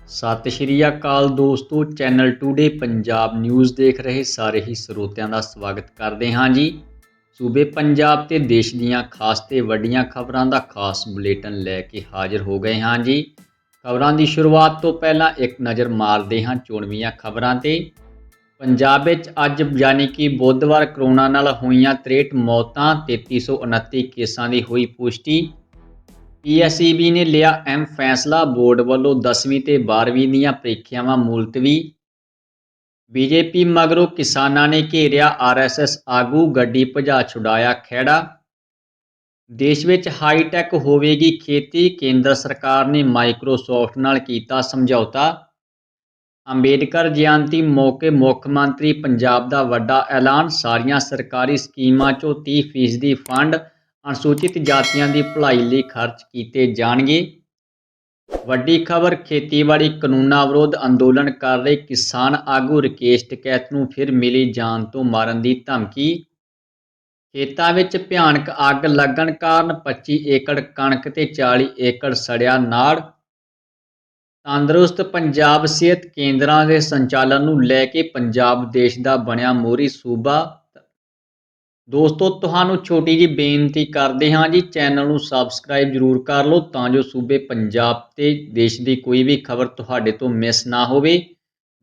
ਸਤਿ ਸ਼੍ਰੀ ਅਕਾਲ ਦੋਸਤੋ, channel today Punjab news ਦੇਖ ਰਹੇ ਸਾਰੇ ਹੀ ਸਰੋਤਿਆਂ ਦਾ ਸਵਾਗਤ ਕਰਦੇ ਹਾਂ ਜੀ। ਸੂਬੇ ਪੰਜਾਬ ਤੇ ਦੇਸ਼ ਦੀਆਂ ਖਾਸ ਤੇ ਵੱਡੀਆਂ ਖਬਰਾਂ ਦਾ ਖਾਸ ਬੁਲੇਟਿਨ ਲੈ ਕੇ ਹਾਜ਼ਰ ਹੋ ਗਏ ਹਾਂ ਜੀ। ਖਬਰਾਂ ਦੀ ਸ਼ੁਰੂਆਤ ਤੋਂ ਪਹਿਲਾਂ ਇੱਕ ਨਜ਼ਰ ਮਾਰਦੇ ਹਾਂ ਚੋਣਵੀਆਂ ਖਬਰਾਂ ਤੇ। ਪੰਜਾਬ ਵਿੱਚ ਅੱਜ ਯਾਨੀ ਕਿ ਬੁੱਧਵਾਰ ਕਰੋਨਾ ਨਾਲ ਹੋਈਆਂ 63 ਮੌਤਾਂ, 3329 ਕੇਸਾਂ ਦੀ ਹੋਈ ਪੁਸ਼ਟੀ। PSEB ਨੇ ਲਿਆ ਅਹਿਮ ਫੈਸਲਾ, ਬੋਰਡ ਵੱਲੋਂ 10ਵੀਂ ਤੇ 12ਵੀਂ ਦੀਆਂ ਪ੍ਰੀਖਿਆਵਾਂ ਮੁਲਤਵੀ। BJP ਮਗਰੋਂ ਕਿਸਾਨਾਂ ਨੇ ਘੇਰਿਆ RSS ਆਗੂ, ਗੱਡੀ ਭਜਾ ਛੁਡਾਇਆ ਖਹਿੜਾ। ਦੇਸ਼ ਵਿੱਚ ਹਾਈਟੈਕ ਹੋਵੇਗੀ ਖੇਤੀ, ਕੇਂਦਰ ਸਰਕਾਰ ਨੇ ਮਾਈਕਰੋਸਾਫਟ ਨਾਲ ਕੀਤਾ ਸਮਝੌਤਾ। ਅੰਬੇਡਕਰ ਜਯੰਤੀ ਮੌਕੇ ਮੁੱਖ ਮੰਤਰੀ ਪੰਜਾਬ ਦਾ ਵੱਡਾ ਐਲਾਨ, ਸਾਰੀਆਂ ਸਰਕਾਰੀ ਸਕੀਮਾਂ 'ਚੋਂ 30% ਫੰਡ ਅਨੁਸੂਚਿਤ ਜਾਤੀਆਂ ਦੀ ਭਲਾਈ ਲਈ ਖਰਚ ਕੀਤੇ ਜਾਣਗੇ। ਵੱਡੀ ਖਬਰ, ਖੇਤੀਬਾੜੀ ਕਾਨੂੰਨਾਂ ਵਿਰੁੱਧ ਅੰਦੋਲਨ ਕਰ ਰਹੇ ਕਿਸਾਨ ਆਗੂ ਰਾਕੇਸ਼ ਟਕੈਤ ਨੂੰ ਫਿਰ ਮਿਲੀ ਜਾਨ ਤੋਂ ਮਾਰਨ ਦੀ ਧਮਕੀ। ਖੇਤਾਂ ਵਿੱਚ ਭਿਆਨਕ ਅੱਗ ਲੱਗਣ ਕਾਰਨ 25 ਏਕੜ ਕਣਕ ਤੇ 40 ਏਕੜ ਸੜਿਆ ਨਾੜ। ਤੰਦਰੁਸਤ ਪੰਜਾਬ ਸਿਹਤ ਕੇਂਦਰਾਂ ਦੇ ਸੰਚਾਲਨ ਨੂੰ ਲੈ ਕੇ ਪੰਜਾਬ ਦੇਸ਼ ਦਾ ਬਣਿਆ ਮੋਹਰੀ ਸੂਬਾ। ਦੋਸਤੋ, ਤੁਹਾਨੂੰ ਛੋਟੀ ਜਿਹੀ ਬੇਨਤੀ ਕਰਦੇ ਹਾਂ ਜੀ, ਚੈਨਲ ਨੂੰ ਸਬਸਕ੍ਰਾਈਬ ਜ਼ਰੂਰ ਕਰ ਲਓ ਤਾਂ ਜੋ ਸੂਬੇ ਪੰਜਾਬ ਤੇ ਦੇਸ਼ ਦੀ ਕੋਈ ਵੀ ਖਬਰ ਤੁਹਾਡੇ ਤੋਂ ਮਿਸ ਨਾ ਹੋਵੇ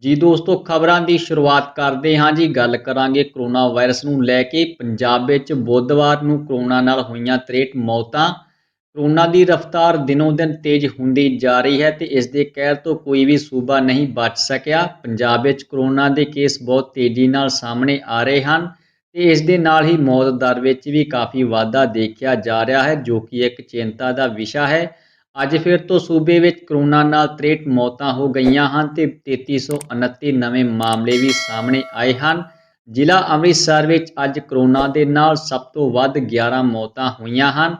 ਜੀ। ਦੋਸਤੋ, ਖਬਰਾਂ ਦੀ ਸ਼ੁਰੂਆਤ ਕਰਦੇ ਹਾਂ ਜੀ। ਗੱਲ ਕਰਾਂਗੇ ਕਰੋਨਾ ਵਾਇਰਸ ਨੂੰ ਲੈ ਕੇ। ਪੰਜਾਬ ਵਿੱਚ ਬੁੱਧਵਾਰ ਨੂੰ ਕਰੋਨਾ ਨਾਲ ਹੋਈਆਂ 63 ਮੌਤਾਂ। ਕਰੋਨਾ ਦੀ ਰਫ਼ਤਾਰ ਦਿਨੋਂ ਦਿਨ ਤੇਜ਼ ਹੁੰਦੀ ਜਾ ਰਹੀ ਹੈ ਤੇ ਇਸ ਦੇ ਕਹਿਰ ਤੋਂ ਕੋਈ ਵੀ ਸੂਬਾ ਨਹੀਂ ਬਚ ਸਕਿਆ। ਪੰਜਾਬ ਵਿੱਚ ਕਰੋਨਾ ਦੇ ਕੇਸ ਬਹੁਤ ਤੇਜ਼ੀ ਨਾਲ ਸਾਹਮਣੇ ਆ ਰਹੇ ਹਨ ਤੇ ਇਸ ਦੇ ਨਾਲ ਹੀ ਮੌਤ ਦਰ ਵਿੱਚ ਵੀ ਕਾਫੀ ਵਾਧਾ ਦੇਖਿਆ ਜਾ ਰਿਹਾ ਹੈ, ਜੋ ਕਿ ਇੱਕ ਚਿੰਤਾ ਦਾ ਵਿਸ਼ਾ ਹੈ। ਅੱਜ ਫਿਰ ਤੋਂ ਸੂਬੇ ਵਿੱਚ ਕਰੋਨਾ ਨਾਲ 63 ਮੌਤਾਂ ਹੋ ਗਈਆਂ ਹਨ ਤੇ 3329 ਨਵੇਂ ਮਾਮਲੇ ਵੀ ਸਾਹਮਣੇ ਆਏ ਹਨ। ਜ਼ਿਲ੍ਹਾ ਅੰਮ੍ਰਿਤਸਰ ਵਿੱਚ ਅੱਜ ਕਰੋਨਾ ਦੇ ਨਾਲ ਸਭ ਤੋਂ ਵੱਧ 11 ਮੌਤਾਂ ਹੋਈਆਂ ਹਨ।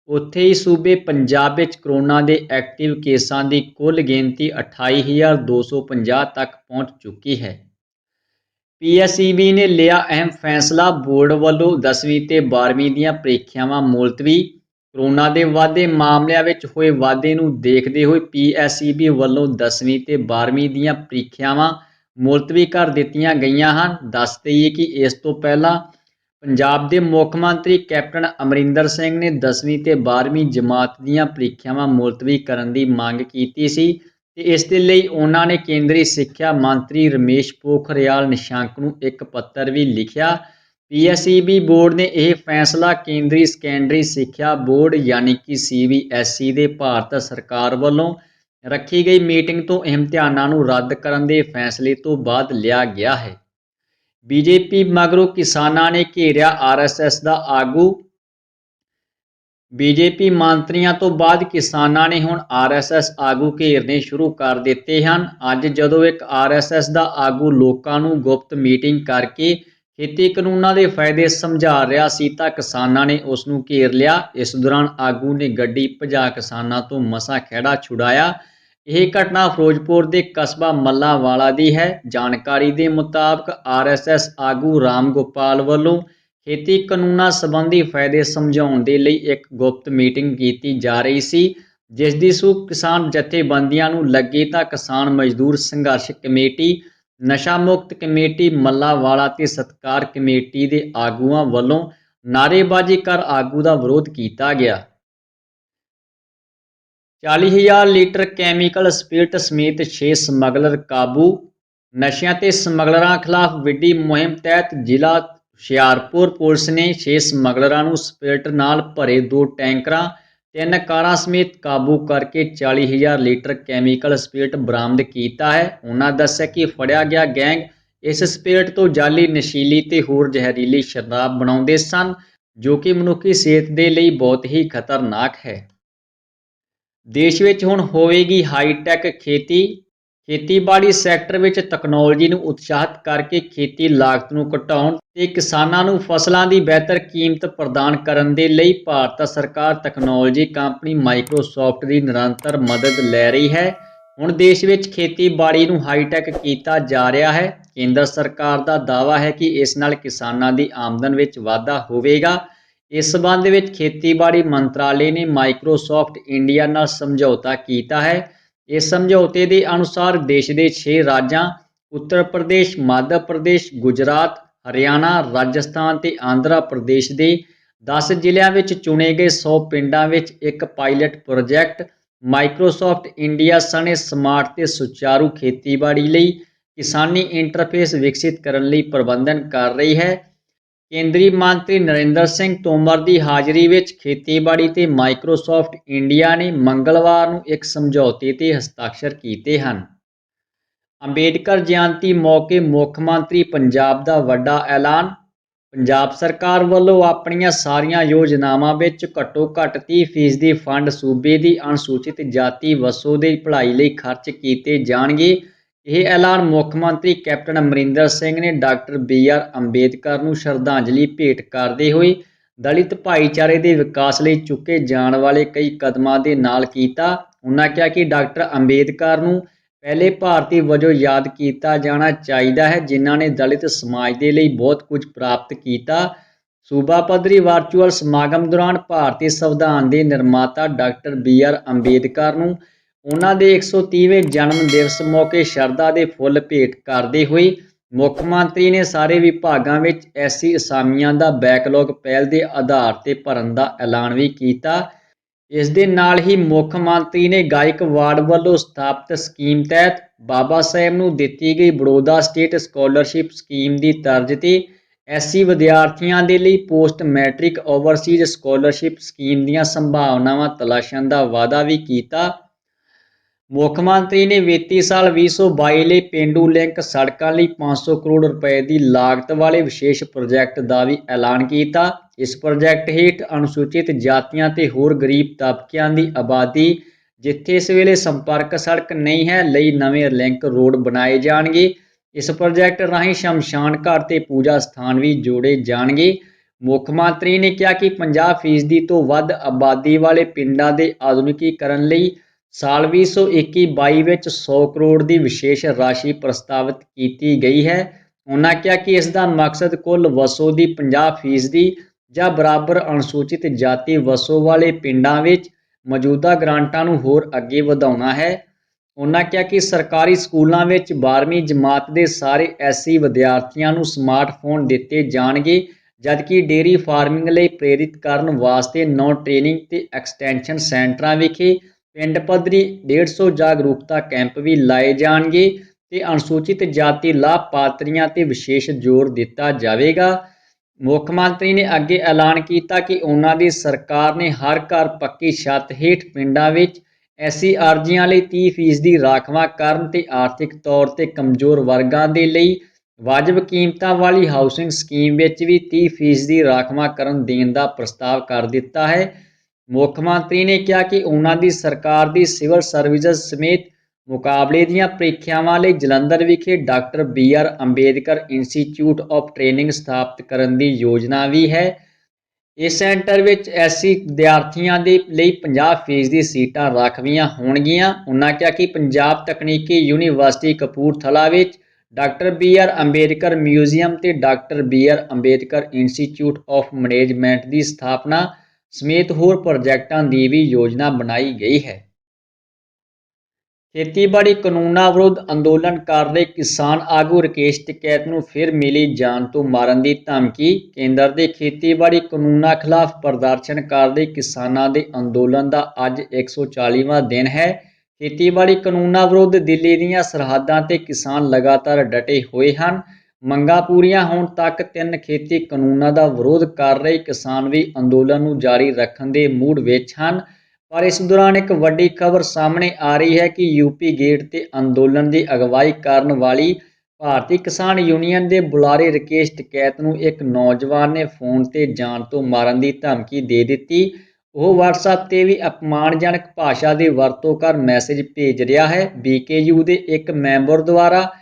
ਉੱਥੇ ਹੀ ਸੂਬੇ ਪੰਜਾਬ ਵਿੱਚ ਕਰੋਨਾ ਦੇ ਐਕਟਿਵ ਕੇਸਾਂ ਦੀ ਕੁੱਲ ਗਿਣਤੀ 28,250 ਤੱਕ ਪਹੁੰਚ ਚੁੱਕੀ ਹੈ। PSEB ਨੇ ਲਿਆ ਅਹਿਮ ਫੈਸਲਾ, ਬੋਰਡ ਵੱਲੋਂ 10ਵੀਂ ਤੇ 12ਵੀਂ ਦੀਆਂ ਪ੍ਰੀਖਿਆਵਾਂ ਮੁਲਤਵੀ। ਕਰੋਨਾ ਦੇ ਵਧਦੇ ਮਾਮਲਿਆਂ ਵਿੱਚ ਹੋਏ ਵਾਧੇ ਨੂੰ ਦੇਖਦੇ ਹੋਏ PSEB ਵੱਲੋਂ 10ਵੀਂ ਤੇ 12ਵੀਂ ਦੀਆਂ ਪ੍ਰੀਖਿਆਵਾਂ ਮੁਲਤਵੀ ਕਰ ਦਿੱਤੀਆਂ ਗਈਆਂ ਹਨ। ਦੱਸ ਦੇਈਏ ਕਿ ਇਸ ਤੋਂ ਪਹਿਲਾਂ ਪੰਜਾਬ ਦੇ ਮੁੱਖ ਮੰਤਰੀ ਕੈਪਟਨ ਅਮਰਿੰਦਰ ਸਿੰਘ ਨੇ 10ਵੀਂ ਤੇ 12ਵੀਂ ਜਮਾਤ ਦੀਆਂ ਪ੍ਰੀਖਿਆਵਾਂ ਮੁਲਤਵੀ ਕਰਨ ਦੀ ਮੰਗ ਕੀਤੀ ਸੀ ਤੇ ਇਸ ਦੇ ਲਈ ਉਹਨਾਂ ਨੇ ਕੇਂਦਰੀ ਸਿੱਖਿਆ ਮੰਤਰੀ ਰਮੇਸ਼ ਪੋਖਰਿਆਲ ਨਿਸ਼ੰਕ ਨੂੰ ਇੱਕ ਪੱਤਰ ਵੀ ਲਿਖਿਆ। PSEB ਬੋਰਡ ਨੇ ਇਹ ਫੈਸਲਾ ਕੇਂਦਰੀ ਸੈਕੰਡਰੀ ਸਿੱਖਿਆ ਬੋਰਡ ਯਾਨੀ ਕਿ CBSE ਦੇ ਭਾਰਤ ਸਰਕਾਰ ਵੱਲੋਂ ਰੱਖੀ ਗਈ ਮੀਟਿੰਗ ਤੋਂ ਇਮਤਿਹਾਨਾਂ ਨੂੰ ਰੱਦ ਕਰਨ ਦੇ ਫੈਸਲੇ ਤੋਂ ਬਾਅਦ ਲਿਆ ਗਿਆ ਹੈ। BJP ਮਗਰੋਂ ਕਿਸਾਨਾਂ ਨੇ ਘੇਰਿਆ RSS ਦਾ ਆਗੂ। BJP ਮੰਤਰੀਆਂ ਤੋਂ ਬਾਅਦ ਕਿਸਾਨਾਂ ਨੇ ਹੁਣ RSS ਆਗੂ ਘੇਰਨੇ ਸ਼ੁਰੂ ਕਰ ਦਿੱਤੇ ਹਨ। ਅੱਜ ਜਦੋਂ ਇੱਕ RSS ਦਾ ਆਗੂ ਲੋਕਾਂ ਨੂੰ ਗੁਪਤ ਮੀਟਿੰਗ ਕਰਕੇ ਖੇਤੀ ਕਾਨੂੰਨਾਂ ਦੇ ਫਾਇਦੇ ਸਮਝਾ ਰਿਹਾ ਸੀ ਤਾਂ ਕਿਸਾਨਾਂ ਨੇ ਉਸ ਨੂੰ ਘੇਰ ਲਿਆ। ਇਸ ਦੌਰਾਨ ਆਗੂ ਨੇ ਗੱਡੀ ਭਜਾ ਕਿਸਾਨਾਂ ਤੋਂ ਮਸਾਂ ਖਹਿੜਾ ਛੁਡਾਇਆ। ਇਹ ਘਟਨਾ ਫਿਰੋਜ਼ਪੁਰ ਦੇ ਕਸਬਾ ਮੱਲਾਂਵਾਲਾ ਦੀ ਹੈ। ਜਾਣਕਾਰੀ ਦੇ ਮੁਤਾਬਕ RSS ਆਗੂ ਰਾਮ ਗੋਪਾਲ ਵੱਲੋਂ ਖੇਤੀ ਕਾਨੂੰਨਾਂ ਸੰਬੰਧੀ ਫਾਇਦੇ ਸਮਝਾਉਣ ਦੇ ਲਈ ਇੱਕ ਗੁਪਤ ਮੀਟਿੰਗ ਕੀਤੀ ਜਾ ਰਹੀ ਸੀ, ਜਿਸ ਦੀ ਸੂਹ ਕਿਸਾਨ ਜਥੇਬੰਦੀਆਂ ਨੂੰ ਲੱਗੀ ਤਾਂ ਕਿਸਾਨ ਮਜ਼ਦੂਰ ਸੰਘਰਸ਼ ਕਮੇਟੀ, ਨਸ਼ਾ ਮੁਕਤ ਕਮੇਟੀ ਮੱਲਾਂਵਾਲਾ ਤੇ ਸਤਿਕਾਰ ਕਮੇਟੀ ਦੇ ਆਗੂਆਂ ਵੱਲੋਂ ਨਾਅਰੇਬਾਜ਼ੀ ਕਰ ਆਗੂ ਦਾ ਵਿਰੋਧ ਕੀਤਾ ਗਿਆ। 40,000 ਲੀਟਰ ਕੈਮੀਕਲ ਸਪਿਰਟ ਸਮੇਤ 6 ਸਮਗਲਰ ਕਾਬੂ। ਨਸ਼ਿਆਂ ਤੇ ਸਮਗਲਰਾਂ ਖਿਲਾਫ ਵਿੱਢੀ ਮੁਹਿੰਮ ਤਹਿਤ ਜ਼ਿਲ੍ਹਾ ਹੁਸ਼ਿਆਰਪੁਰ ਪੁਲਿਸ ਨੇ 6 ਸਮਗਲਰਾਂ ਨੂੰ ਸਪਿਰਟ ਨਾਲ ਭਰੇ 2 ਟੈਂਕਰਾਂ, 3 ਕਾਰਾਂ ਸਮੇਤ ਕਾਬੂ ਕਰਕੇ 40,000 ਲੀਟਰ ਕੈਮੀਕਲ ਸਪਿਰਟ ਬਰਾਮਦ ਕੀਤਾ ਹੈ। ਉਹਨਾਂ ਦੱਸਿਆ ਕਿ ਫੜਿਆ ਗਿਆ ਗੈਂਗ ਇਸ ਸਪਿਰਟ ਤੋਂ ਜਾਲੀ ਨਸ਼ੀਲੀ ਤੇ ਹੋਰ ਜ਼ਹਿਰੀਲੀ ਸ਼ਰਾਬ ਬਣਾਉਂਦੇ ਸਨ, ਜੋ ਕਿ ਮਨੁੱਖੀ ਸਿਹਤ ਦੇ ਲਈ ਬਹੁਤ ਹੀ ਖਤਰਨਾਕ ਹੈ। ਦੇਸ਼ ਵਿੱਚ ਹੁਣ ਹੋਵੇਗੀ ਹਾਈਟੈਕ ਖੇਤੀ। ਖੇਤੀਬਾੜੀ ਸੈਕਟਰ ਵਿੱਚ ਤਕਨਾਲੋਜੀ ਨੂੰ ਉਤਸ਼ਾਹਿਤ ਕਰਕੇ ਖੇਤੀ ਲਾਗਤ ਨੂੰ ਘਟਾਉਣ ਤੇ ਕਿਸਾਨਾਂ ਨੂੰ ਫਸਲਾਂ ਦੀ ਬਿਹਤਰ ਕੀਮਤ ਪ੍ਰਦਾਨ ਕਰਨ ਦੇ ਲਈ ਭਾਰਤ ਸਰਕਾਰ ਤਕਨਾਲੋਜੀ ਕੰਪਨੀ ਮਾਈਕਰੋਸਾਫਟ ਦੀ ਨਿਰੰਤਰ ਮਦਦ ਲੈ ਰਹੀ ਹੈ। ਹੁਣ ਦੇਸ਼ ਵਿੱਚ ਖੇਤੀਬਾੜੀ ਨੂੰ ਹਾਈਟੈਕ ਕੀਤਾ ਜਾ ਰਿਹਾ ਹੈ। ਕੇਂਦਰ ਸਰਕਾਰ ਦਾ ਦਾਅਵਾ ਹੈ ਕਿ ਇਸ ਨਾਲ ਕਿਸਾਨਾਂ ਦੀ ਆਮਦਨ ਵਿੱਚ ਵਾਧਾ ਹੋਵੇਗਾ। ਇਸ ਸਬੰਧ ਵਿੱਚ ਖੇਤੀਬਾੜੀ ਮੰਤਰਾਲੇ ਨੇ ਮਾਈਕਰੋਸਾਫਟ ਇੰਡੀਆ ਨਾਲ ਸਮਝੌਤਾ ਕੀਤਾ ਹੈ। ਇਸ ਸਮਝੌਤੇ ਦੇ ਅਨੁਸਾਰ ਦੇਸ਼ ਦੇ 6 ਰਾਜਾਂ ਉੱਤਰ ਪ੍ਰਦੇਸ਼, ਮੱਧ ਪ੍ਰਦੇਸ਼, ਗੁਜਰਾਤ, ਹਰਿਆਣਾ, ਰਾਜਸਥਾਨ ਤੇ ਆਂਧਰਾ ਪ੍ਰਦੇਸ਼ ਦੇ 10 ਜ਼ਿਲ੍ਹਿਆਂ ਵਿੱਚ ਚੁਣੇ ਗਏ 100 ਪਿੰਡਾਂ ਵਿੱਚ ਇੱਕ ਪਾਇਲਟ ਪ੍ਰੋਜੈਕਟ ਮਾਈਕਰੋਸਾਫਟ ਇੰਡੀਆ ਸਣੇ ਸਮਾਰਟ ਤੇ ਸੁਚਾਰੂ ਖੇਤੀਬਾੜੀ ਲਈ ਕਿਸਾਨੀ ਇੰਟਰਫੇਸ ਵਿਕਸਿਤ ਕਰਨ ਲਈ ਪ੍ਰਬੰਧਨ ਕਰ ਰਹੀ ਹੈ। ਕੇਂਦਰੀ ਮੰਤਰੀ ਨਰਿੰਦਰ ਸਿੰਘ ਤੋਮਰ ਦੀ ਹਾਜ਼ਰੀ ਵਿੱਚ ਖੇਤੀਬਾੜੀ ਤੇ ਮਾਈਕਰੋਸਾਫਟ ਇੰਡੀਆ ਨੇ ਮੰਗਲਵਾਰ ਨੂੰ ਇੱਕ ਸਮਝੌਤੇ ਤੇ ਹਸਤਾਖਰ ਕੀਤੇ ਹਨ। ਅੰਬੇਡਕਰ ਜਯੰਤੀ ਮੌਕੇ ਮੁੱਖ ਮੰਤਰੀ ਪੰਜਾਬ ਦਾ ਵੱਡਾ ਐਲਾਨ। ਪੰਜਾਬ ਸਰਕਾਰ ਵੱਲੋਂ ਆਪਣੀਆਂ ਸਾਰੀਆਂ ਯੋਜਨਾਵਾਂ ਵਿੱਚ ਘੱਟੋ ਘੱਟ 30% ਫੰਡ ਸੂਬੇ ਦੀ ਅਨੁਸੂਚਿਤ ਜਾਤੀ ਵਸੋਂ ਦੀ ਭਲਾਈ ਲਈ ਖਰਚ ਕੀਤੇ ਜਾਣਗੇ। ਇਹ ਐਲਾਨ ਮੁੱਖ ਮੰਤਰੀ ਕੈਪਟਨ ਅਮਰਿੰਦਰ ਸਿੰਘ ਨੇ ਡਾਕਟਰ BR ਅੰਬੇਦਕਰ ਨੂੰ ਸ਼ਰਧਾਂਜਲੀ ਭੇਟ ਕਰਦੇ ਹੋਏ ਦਲਿਤ ਭਾਈਚਾਰੇ ਦੇ ਵਿਕਾਸ ਲਈ ਚੁੱਕੇ ਜਾਣ ਵਾਲੇ ਕਈ ਕਦਮਾਂ ਦੇ ਨਾਲ ਕੀਤਾ। ਉਨ੍ਹਾਂ ਕਿਹਾ ਕਿ ਡਾਕਟਰ ਅੰਬੇਦਕਰ ਨੂੰ ਪਹਿਲੇ ਭਾਰਤੀ ਵਜੋਂ ਯਾਦ ਕੀਤਾ ਜਾਣਾ ਚਾਹੀਦਾ ਹੈ ਜਿਨ੍ਹਾਂ ਨੇ ਦਲਿਤ ਸਮਾਜ ਦੇ ਲਈ ਬਹੁਤ ਕੁਝ ਪ੍ਰਾਪਤ ਕੀਤਾ। ਸੂਬਾ ਪੱਧਰੀ ਵਰਚੁਅਲ ਸਮਾਗਮ ਦੌਰਾਨ ਭਾਰਤੀ ਸੰਵਿਧਾਨ ਦੇ ਨਿਰਮਾਤਾ ਡਾਕਟਰ BR ਅੰਬੇਦਕਰ ਨੂੰ ਉਹਨਾਂ ਦੇ 130ਵੇਂ ਜਨਮ ਦਿਵਸ ਮੌਕੇ ਸ਼ਰਧਾ ਦੇ ਫੁੱਲ ਭੇਟ ਕਰਦੇ ਹੋਏ ਮੁੱਖ ਮੰਤਰੀ ਨੇ ਸਾਰੇ ਵਿਭਾਗਾਂ ਵਿੱਚ ਐਸੀ ਅਸਾਮੀਆਂ ਦਾ ਬੈਕਲੌਗ ਪਹਿਲ ਦੇ ਆਧਾਰ ਤੇ ਭਰਨ ਦਾ ਐਲਾਨ ਵੀ ਕੀਤਾ। ਇਸ ਦੇ ਨਾਲ ਹੀ ਮੁੱਖ ਮੰਤਰੀ ਨੇ ਗਾਇਕਵਾੜ ਵੱਲੋਂ ਸਥਾਪਿਤ ਸਕੀਮ ਤਹਿਤ ਬਾਬਾ ਸਾਹਿਬ ਨੂੰ ਦਿੱਤੀ ਗਈ ਬੜੌਦਾ ਸਟੇਟ ਸਕਾਲਰਸ਼ਿਪ ਸਕੀਮ ਦੀ ਤਰਜ਼ ਤੇ SC ਵਿਦਿਆਰਥੀਆਂ ਦੇ ਲਈ post matric Overseas scholarship scheme ਦੀਆਂ ਸੰਭਾਵਨਾਵਾਂ ਤਲਾਸ਼ਣ ਦਾ ਵਾਅਦਾ ਵੀ ਕੀਤਾ। ਮੁੱਖ ਮੰਤਰੀ ਨੇ ਵਿੱਤੀ ਸਾਲ 2022 ਲਈ ਪੇਂਡੂ ਲਿੰਕ ਸੜਕਾਂ ਲਈ 500 ਕਰੋੜ ਰੁਪਏ ਦੀ ਲਾਗਤ ਵਾਲੇ ਵਿਸ਼ੇਸ਼ ਪ੍ਰੋਜੈਕਟ ਦਾ ਵੀ ਐਲਾਨ ਕੀਤਾ। ਇਸ ਪ੍ਰੋਜੈਕਟ ਹੇਠ ਅਨੁਸੂਚਿਤ ਜਾਤੀਆਂ ਤੇ ਹੋਰ ਗਰੀਬ ਤਬਕਿਆਂ ਦੀ ਆਬਾਦੀ ਜਿੱਥੇ ਇਸ ਵੇਲੇ ਸੰਪਰਕ ਸੜਕ ਨਹੀਂ ਹੈ ਲਈ ਨਵੇਂ ਲਿੰਕ ਰੋਡ ਬਣਾਏ ਜਾਣਗੇ। ਇਸ ਪ੍ਰੋਜੈਕਟ ਰਾਹੀਂ ਸ਼ਮਸ਼ਾਨ ਘਾਟ ਤੇ ਪੂਜਾ ਸਥਾਨ ਵੀ ਜੋੜੇ ਜਾਣਗੇ। ਮੁੱਖ ਮੰਤਰੀ ਨੇ ਕਿਹਾ ਕਿ 50% ਤੋਂ ਵੱਧ ਆਬਾਦੀ ਵਾਲੇ ਪਿੰਡਾਂ ਦੇ ਆਧੁਨਿਕੀਕਰਨ ਲਈ ਸਾਲ 2021-22 ਵਿੱਚ 100 ਕਰੋੜ ਦੀ ਵਿਸ਼ੇਸ਼ ਰਾਸ਼ੀ ਪ੍ਰਸਤਾਵਿਤ ਕੀਤੀ ਗਈ ਹੈ। ਉਨ੍ਹਾਂ ਕਿਹਾ ਕਿ ਇਸ ਦਾ ਮਕਸਦ ਕੁੱਲ ਵਸੋਂ ਦੀ 50% ਜਾਂ ਬਰਾਬਰ ਅਨੁਸੂਚਿਤ ਜਾਤੀ ਵਸੋਂ ਵਾਲੇ ਪਿੰਡਾਂ ਵਿੱਚ ਮੌਜੂਦਾ ਗ੍ਰਾਂਟਾਂ ਨੂੰ ਹੋਰ ਅੱਗੇ ਵਧਾਉਣਾ ਹੈ। ਉਨ੍ਹਾਂ ਕਿਹਾ ਕਿ ਸਰਕਾਰੀ ਸਕੂਲਾਂ ਵਿੱਚ 12ਵੀਂ ਜਮਾਤ ਦੇ ਸਾਰੇ SC ਵਿਦਿਆਰਥੀਆਂ ਨੂੰ ਸਮਾਰਟਫੋਨ ਦਿੱਤੇ ਜਾਣਗੇ ਜਦਕਿ ਡੇਅਰੀ ਫਾਰਮਿੰਗ ਲਈ ਪ੍ਰੇਰਿਤ ਕਰਨ ਵਾਸਤੇ 9 ਟ੍ਰੇਨਿੰਗ ਤੇ ਐਕਸਟੈਂਸ਼ਨ ਸੈਂਟਰਾਂ ਵਿਖੇ ਪਿੰਡ ਪੱਧਰੀ 150 ਜਾਗਰੂਕਤਾ ਕੈਂਪ ਵੀ ਲਾਏ ਜਾਣਗੇ ਤੇ ਅਨੁਸੂਚਿਤ ਜਾਤੀ ਲਾਭਪਾਤਰੀਆਂ ਤੇ ਵਿਸ਼ੇਸ਼ ਜ਼ੋਰ ਦਿੱਤਾ ਜਾਵੇਗਾ। ਮੁੱਖ ਮੰਤਰੀ ਨੇ ਅੱਗੇ ਐਲਾਨ ਕੀਤਾ ਕਿ ਉਨ੍ਹਾਂ ਦੀ ਸਰਕਾਰ ਨੇ ਹਰ ਘਰ ਪੱਕੀ ਛੱਤ ਹੇਠ ਪਿੰਡਾਂ ਵਿੱਚ SC ਅਰਜ਼ੀਆਂ ਲਈ 30% ਰਾਖਵਾਂਕਰਨ ਤੇ ਆਰਥਿਕ ਤੌਰ ਤੇ ਕਮਜ਼ੋਰ ਵਰਗਾਂ ਦੇ ਲਈ ਵਾਜਬ ਕੀਮਤਾਂ ਵਾਲੀ ਹਾਊਸਿੰਗ ਸਕੀਮ ਵਿੱਚ ਵੀ 30% ਰਾਖਵਾਂਕਰਨ ਦੇਣ ਦਾ ਪ੍ਰਸਤਾਵ ਕਰ ਦਿੱਤਾ ਹੈ। ਮੁੱਖ ਮੰਤਰੀ ਨੇ ਕਿਹਾ ਕਿ ਉਨ੍ਹਾਂ ਦੀ ਸਰਕਾਰ ਦੀ ਸਿਵਲ ਸਰਵਿਸਿਜ਼ ਸਮੇਤ ਮੁਕਾਬਲੇ ਦੀਆਂ ਪ੍ਰੀਖਿਆਵਾਂ ਲਈ ਜਲੰਧਰ ਵਿਖੇ doctor BR Ambedkar institute of training ਸਥਾਪਿਤ ਕਰਨ ਦੀ ਯੋਜਨਾ ਵੀ ਹੈ। ਇਸ ਸੈਂਟਰ ਵਿੱਚ SC ਵਿਦਿਆਰਥੀਆਂ ਦੇ ਲਈ 50% ਸੀਟਾਂ ਰਾਖਵੀਆਂ ਹੋਣਗੀਆਂ। ਉਨ੍ਹਾਂ ਕਿਹਾ ਕਿ ਪੰਜਾਬ ਤਕਨੀਕੀ ਯੂਨੀਵਰਸਿਟੀ ਕਪੂਰਥਲਾ ਵਿੱਚ ਡਾਕਟਰ BR ਅੰਬੇਦਕਰ ਮਿਊਜ਼ੀਅਮ ਤੇ doctor BR Ambedkar institute of management ਦੀ ਸਥਾਪਨਾ ਸਮੇਤ ਹੋਰ ਪ੍ਰੋਜੈਕਟਾਂ ਦੀ ਵੀ ਯੋਜਨਾ ਬਣਾਈ ਗਈ ਹੈ। ਖੇਤੀਬਾੜੀ ਕਾਨੂੰਨਾਂ ਵਿਰੁੱਧ ਅੰਦੋਲਨ ਕਰ ਰਹੇ ਕਿਸਾਨ ਆਗੂ ਰਾਕੇਸ਼ ਟਿਕੈਤ ਨੂੰ ਫਿਰ ਮਿਲੀ ਜਾਨ ਤੋਂ ਮਾਰਨ ਦੀ ਧਮਕੀ। ਕੇਂਦਰ ਦੇ ਖੇਤੀਬਾੜੀ ਕਾਨੂੰਨਾਂ ਖਿਲਾਫ ਪ੍ਰਦਰਸ਼ਨ ਕਰ ਰਹੇ ਕਿਸਾਨਾਂ ਦੇ ਅੰਦੋਲਨ ਦਾ ਅੱਜ 140ਵਾਂ ਦਿਨ ਹੈ। ਖੇਤੀਬਾੜੀ ਕਾਨੂੰਨਾਂ ਵਿਰੁੱਧ ਦਿੱਲੀ ਦੀਆਂ ਸਰਹੱਦਾਂ ਤੇ ਕਿਸਾਨ ਲਗਾਤਾਰ ਡਟੇ ਹੋਏ ਹਨ। ਮੰਗਾਂ ਪੂਰੀਆਂ ਹੋਣ ਤੱਕ 3 ਖੇਤੀ ਕਾਨੂੰਨਾਂ ਦਾ ਵਿਰੋਧ ਕਰ ਰਹੇ ਕਿਸਾਨ ਵੀ ਅੰਦੋਲਨ ਨੂੰ ਜਾਰੀ ਰੱਖਣ ਦੇ ਮੂਡ ਵਿੱਚ ਹਨ। ਪਰ ਇਸ ਦੌਰਾਨ ਇੱਕ ਵੱਡੀ ਖਬਰ ਸਾਹਮਣੇ ਆ ਰਹੀ ਹੈ ਕਿ UP ਗੇਟ ਤੇ ਅੰਦੋਲਨ ਦੀ ਅਗਵਾਈ ਕਰਨ ਵਾਲੀ ਭਾਰਤੀ ਕਿਸਾਨ ਯੂਨੀਅਨ ਦੇ ਬੁਲਾਰੇ ਰਾਕੇਸ਼ ਟਿਕੈਤ ਨੂੰ ਇੱਕ ਨੌਜਵਾਨ ਨੇ ਫੋਨ ਤੇ ਜਾਨ ਤੋਂ ਮਾਰਨ ਦੀ ਧਮਕੀ ਦੇ ਦਿੱਤੀ। ਉਹ WhatsApp ਤੇ ਵੀ ਅਪਮਾਨਜਨਕ ਭਾਸ਼ਾ ਦੀ ਵਰਤੋਂ ਕਰ ਮੈਸੇਜ ਭੇਜ ਰਿਹਾ ਹੈ। BKU ਦੇ ਇੱਕ ਮੈਂਬਰ ਦੁਆਰਾ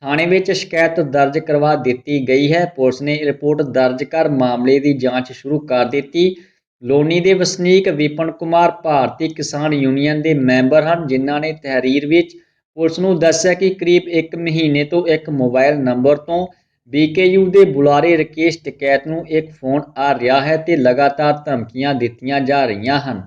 ਥਾਣੇ ਵਿੱਚ ਸ਼ਿਕਾਇਤ ਦਰਜ ਕਰਵਾ ਦਿੱਤੀ ਗਈ ਹੈ। ਪੁਲਿਸ ਨੇ ਰਿਪੋਰਟ ਦਰਜ ਕਰ ਮਾਮਲੇ ਦੀ ਜਾਂਚ ਸ਼ੁਰੂ ਕਰ ਦਿੱਤੀ। ਲੋਨੀ ਦੇ ਵਸਨੀਕ ਵਿਪਨ ਕੁਮਾਰ ਭਾਰਤੀ ਕਿਸਾਨ ਯੂਨੀਅਨ ਦੇ ਮੈਂਬਰ ਹਨ ਜਿਨ੍ਹਾਂ ਨੇ ਤਹਿਰੀਰ ਵਿੱਚ ਪੁਲਿਸ ਨੂੰ ਦੱਸਿਆ ਕਿ ਕਰੀਬ 1 ਮਹੀਨੇ ਤੋਂ ਇੱਕ ਮੋਬਾਈਲ ਨੰਬਰ ਤੋਂ BKU ਦੇ ਬੁਲਾਰੇ ਰਾਕੇਸ਼ ਟਿਕੈਤ ਨੂੰ ਇੱਕ ਫੋਨ ਆ ਰਿਹਾ ਹੈ ਤੇ ਲਗਾਤਾਰ ਧਮਕੀਆਂ ਦਿੱਤੀਆਂ ਜਾ ਰਹੀਆਂ ਹਨ।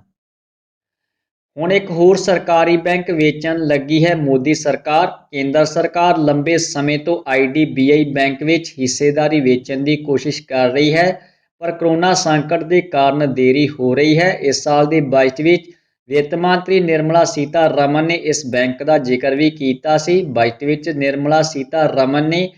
ਹੁਣ ਇੱਕ ਹੋਰ ਸਰਕਾਰੀ ਬੈਂਕ ਵੇਚਣ ਲੱਗੀ ਹੈ ਮੋਦੀ ਸਰਕਾਰ। ਕੇਂਦਰ ਸਰਕਾਰ ਲੰਬੇ ਸਮੇਂ ਤੋਂ IDBI ਬੈਂਕ ਵਿੱਚ ਹਿੱਸੇਦਾਰੀ ਵੇਚਣ ਦੀ ਕੋਸ਼ਿਸ਼ ਕਰ ਰਹੀ ਹੈ, ਪਰ ਕਰੋਨਾ ਸੰਕਟ ਦੇ ਕਾਰਨ ਦੇਰੀ ਹੋ ਰਹੀ ਹੈ। ਇਸ ਸਾਲ ਦੇ ਬਜਟ ਵਿੱਚ ਵਿੱਤ ਮੰਤਰੀ ਨਿਰਮਲਾ ਸੀਤਾਰਮਨ ਨੇ ਇਸ ਬੈਂਕ ਦਾ ਜ਼ਿਕਰ ਵੀ ਕੀਤਾ ਸੀ। ਬਜਟ ਵਿੱਚ ਨਿਰਮਲਾ ਸੀਤਾਰਮਨ ਨੇ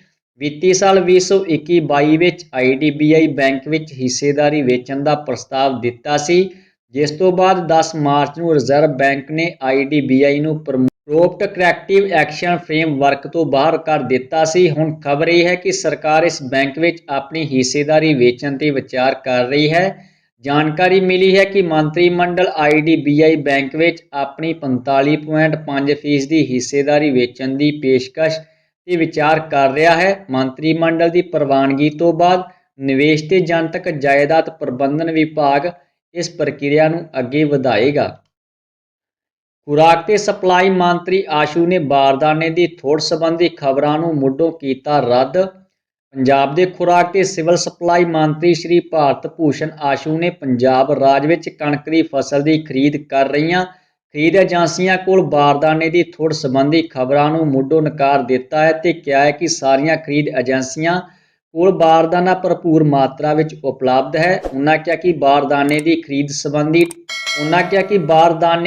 ਵਿੱਤੀ ਸਾਲ 2021-22 ਵਿੱਚ IDBI ਬੈਂਕ ਵਿੱਚ ਹਿੱਸੇਦਾਰੀ ਵੇਚਣ ਦਾ ਪ੍ਰਸਤਾਵ ਦਿੱਤਾ ਸੀ, ਜਿਸ ਤੋਂ ਬਾਅਦ 10 ਮਾਰਚ ਨੂੰ ਰਿਜ਼ਰਵ ਬੈਂਕ ਨੇ IDBI ਨੂੰ ਪ੍ਰੋਪਟ ਕਰੈਕਟਿਵ ਐਕਸ਼ਨ ਫਰੇਮਵਰਕ ਤੋਂ ਬਾਹਰ ਕਰ ਦਿੱਤਾ ਸੀ। ਹੁਣ ਖਬਰ ਇਹ ਹੈ ਕਿ ਸਰਕਾਰ ਇਸ ਬੈਂਕ ਵਿੱਚ ਆਪਣੀ ਹਿੱਸੇਦਾਰੀ ਵੇਚਣ ਤੇ ਵਿਚਾਰ ਕਰ ਰਹੀ ਹੈ। ਜਾਣਕਾਰੀ ਮਿਲੀ ਹੈ ਕਿ ਮੰਤਰੀ ਮੰਡਲ IDBI ਬੈਂਕ ਵਿੱਚ ਆਪਣੀ 45.5% ਦੀ ਹਿੱਸੇਦਾਰੀ ਵੇਚਣ ਦੀ ਪੇਸ਼ਕਸ਼ ਤੇ ਵਿਚਾਰ ਕਰ ਰਿਹਾ ਹੈ। ਮੰਤਰੀ ਮੰਡਲ ਦੀ ਪ੍ਰਵਾਨਗੀ ਤੋਂ ਬਾਅਦ ਨਿਵੇਸ਼ ਤੇ ਜਨਤਕ ਜਾਇਦਾਦ ਪ੍ਰਬੰਧਨ ਵਿਭਾਗ ਇਸ ਪ੍ਰਕਿਰਿਆ ਨੂੰ ਅੱਗੇ ਵਧਾਏਗਾ। ਖੁਰਾਕ ਤੇ ਸਪਲਾਈ ਮੰਤਰੀ ਆਸ਼ੂ ਨੇ ਬਾਰਦਾਨੇ ਦੀ ਥੋੜ ਸੰਬੰਧੀ ਖਬਰਾਂ ਨੂੰ ਮੁੱਢੋਂ ਕੀਤਾ ਰੱਦ। ਪੰਜਾਬ ਦੇ ਖੁਰਾਕ ਤੇ ਸਿਵਲ ਸਪਲਾਈ ਮੰਤਰੀ ਸ਼੍ਰੀ ਭਾਰਤ ਭੂਸ਼ਣ ਆਸ਼ੂ ਨੇ ਪੰਜਾਬ ਰਾਜ ਵਿੱਚ ਕਣਕ ਦੀ ਫਸਲ ਦੀ ਖਰੀਦ ਕਰ ਰਹੀਆਂ ਖਰੀਦ ਏਜੰਸੀਆਂ ਕੋਲ ਬਾਰਦਾਨੇ ਦੀ ਥੋੜ ਸੰਬੰਧੀ ਖਬਰਾਂ ਨੂੰ ਮੁੱਢੋਂ ਨਕਾਰ ਦਿੱਤਾ ਹੈ ਤੇ ਕਿਹਾ ਹੈ ਕਿ ਸਾਰੀਆਂ ਖਰੀਦ ਏਜੰਸੀਆਂ ਕੋਲ ਬਾਰਦਾਨਾ ਭਰਪੂਰ ਮਾਤਰਾ ਵਿੱਚ ਉਪਲਬਧ ਹੈ। ਉਹਨਾਂ ਕਿਹਾ ਕਿ ਬਾਰਦਾਨੇ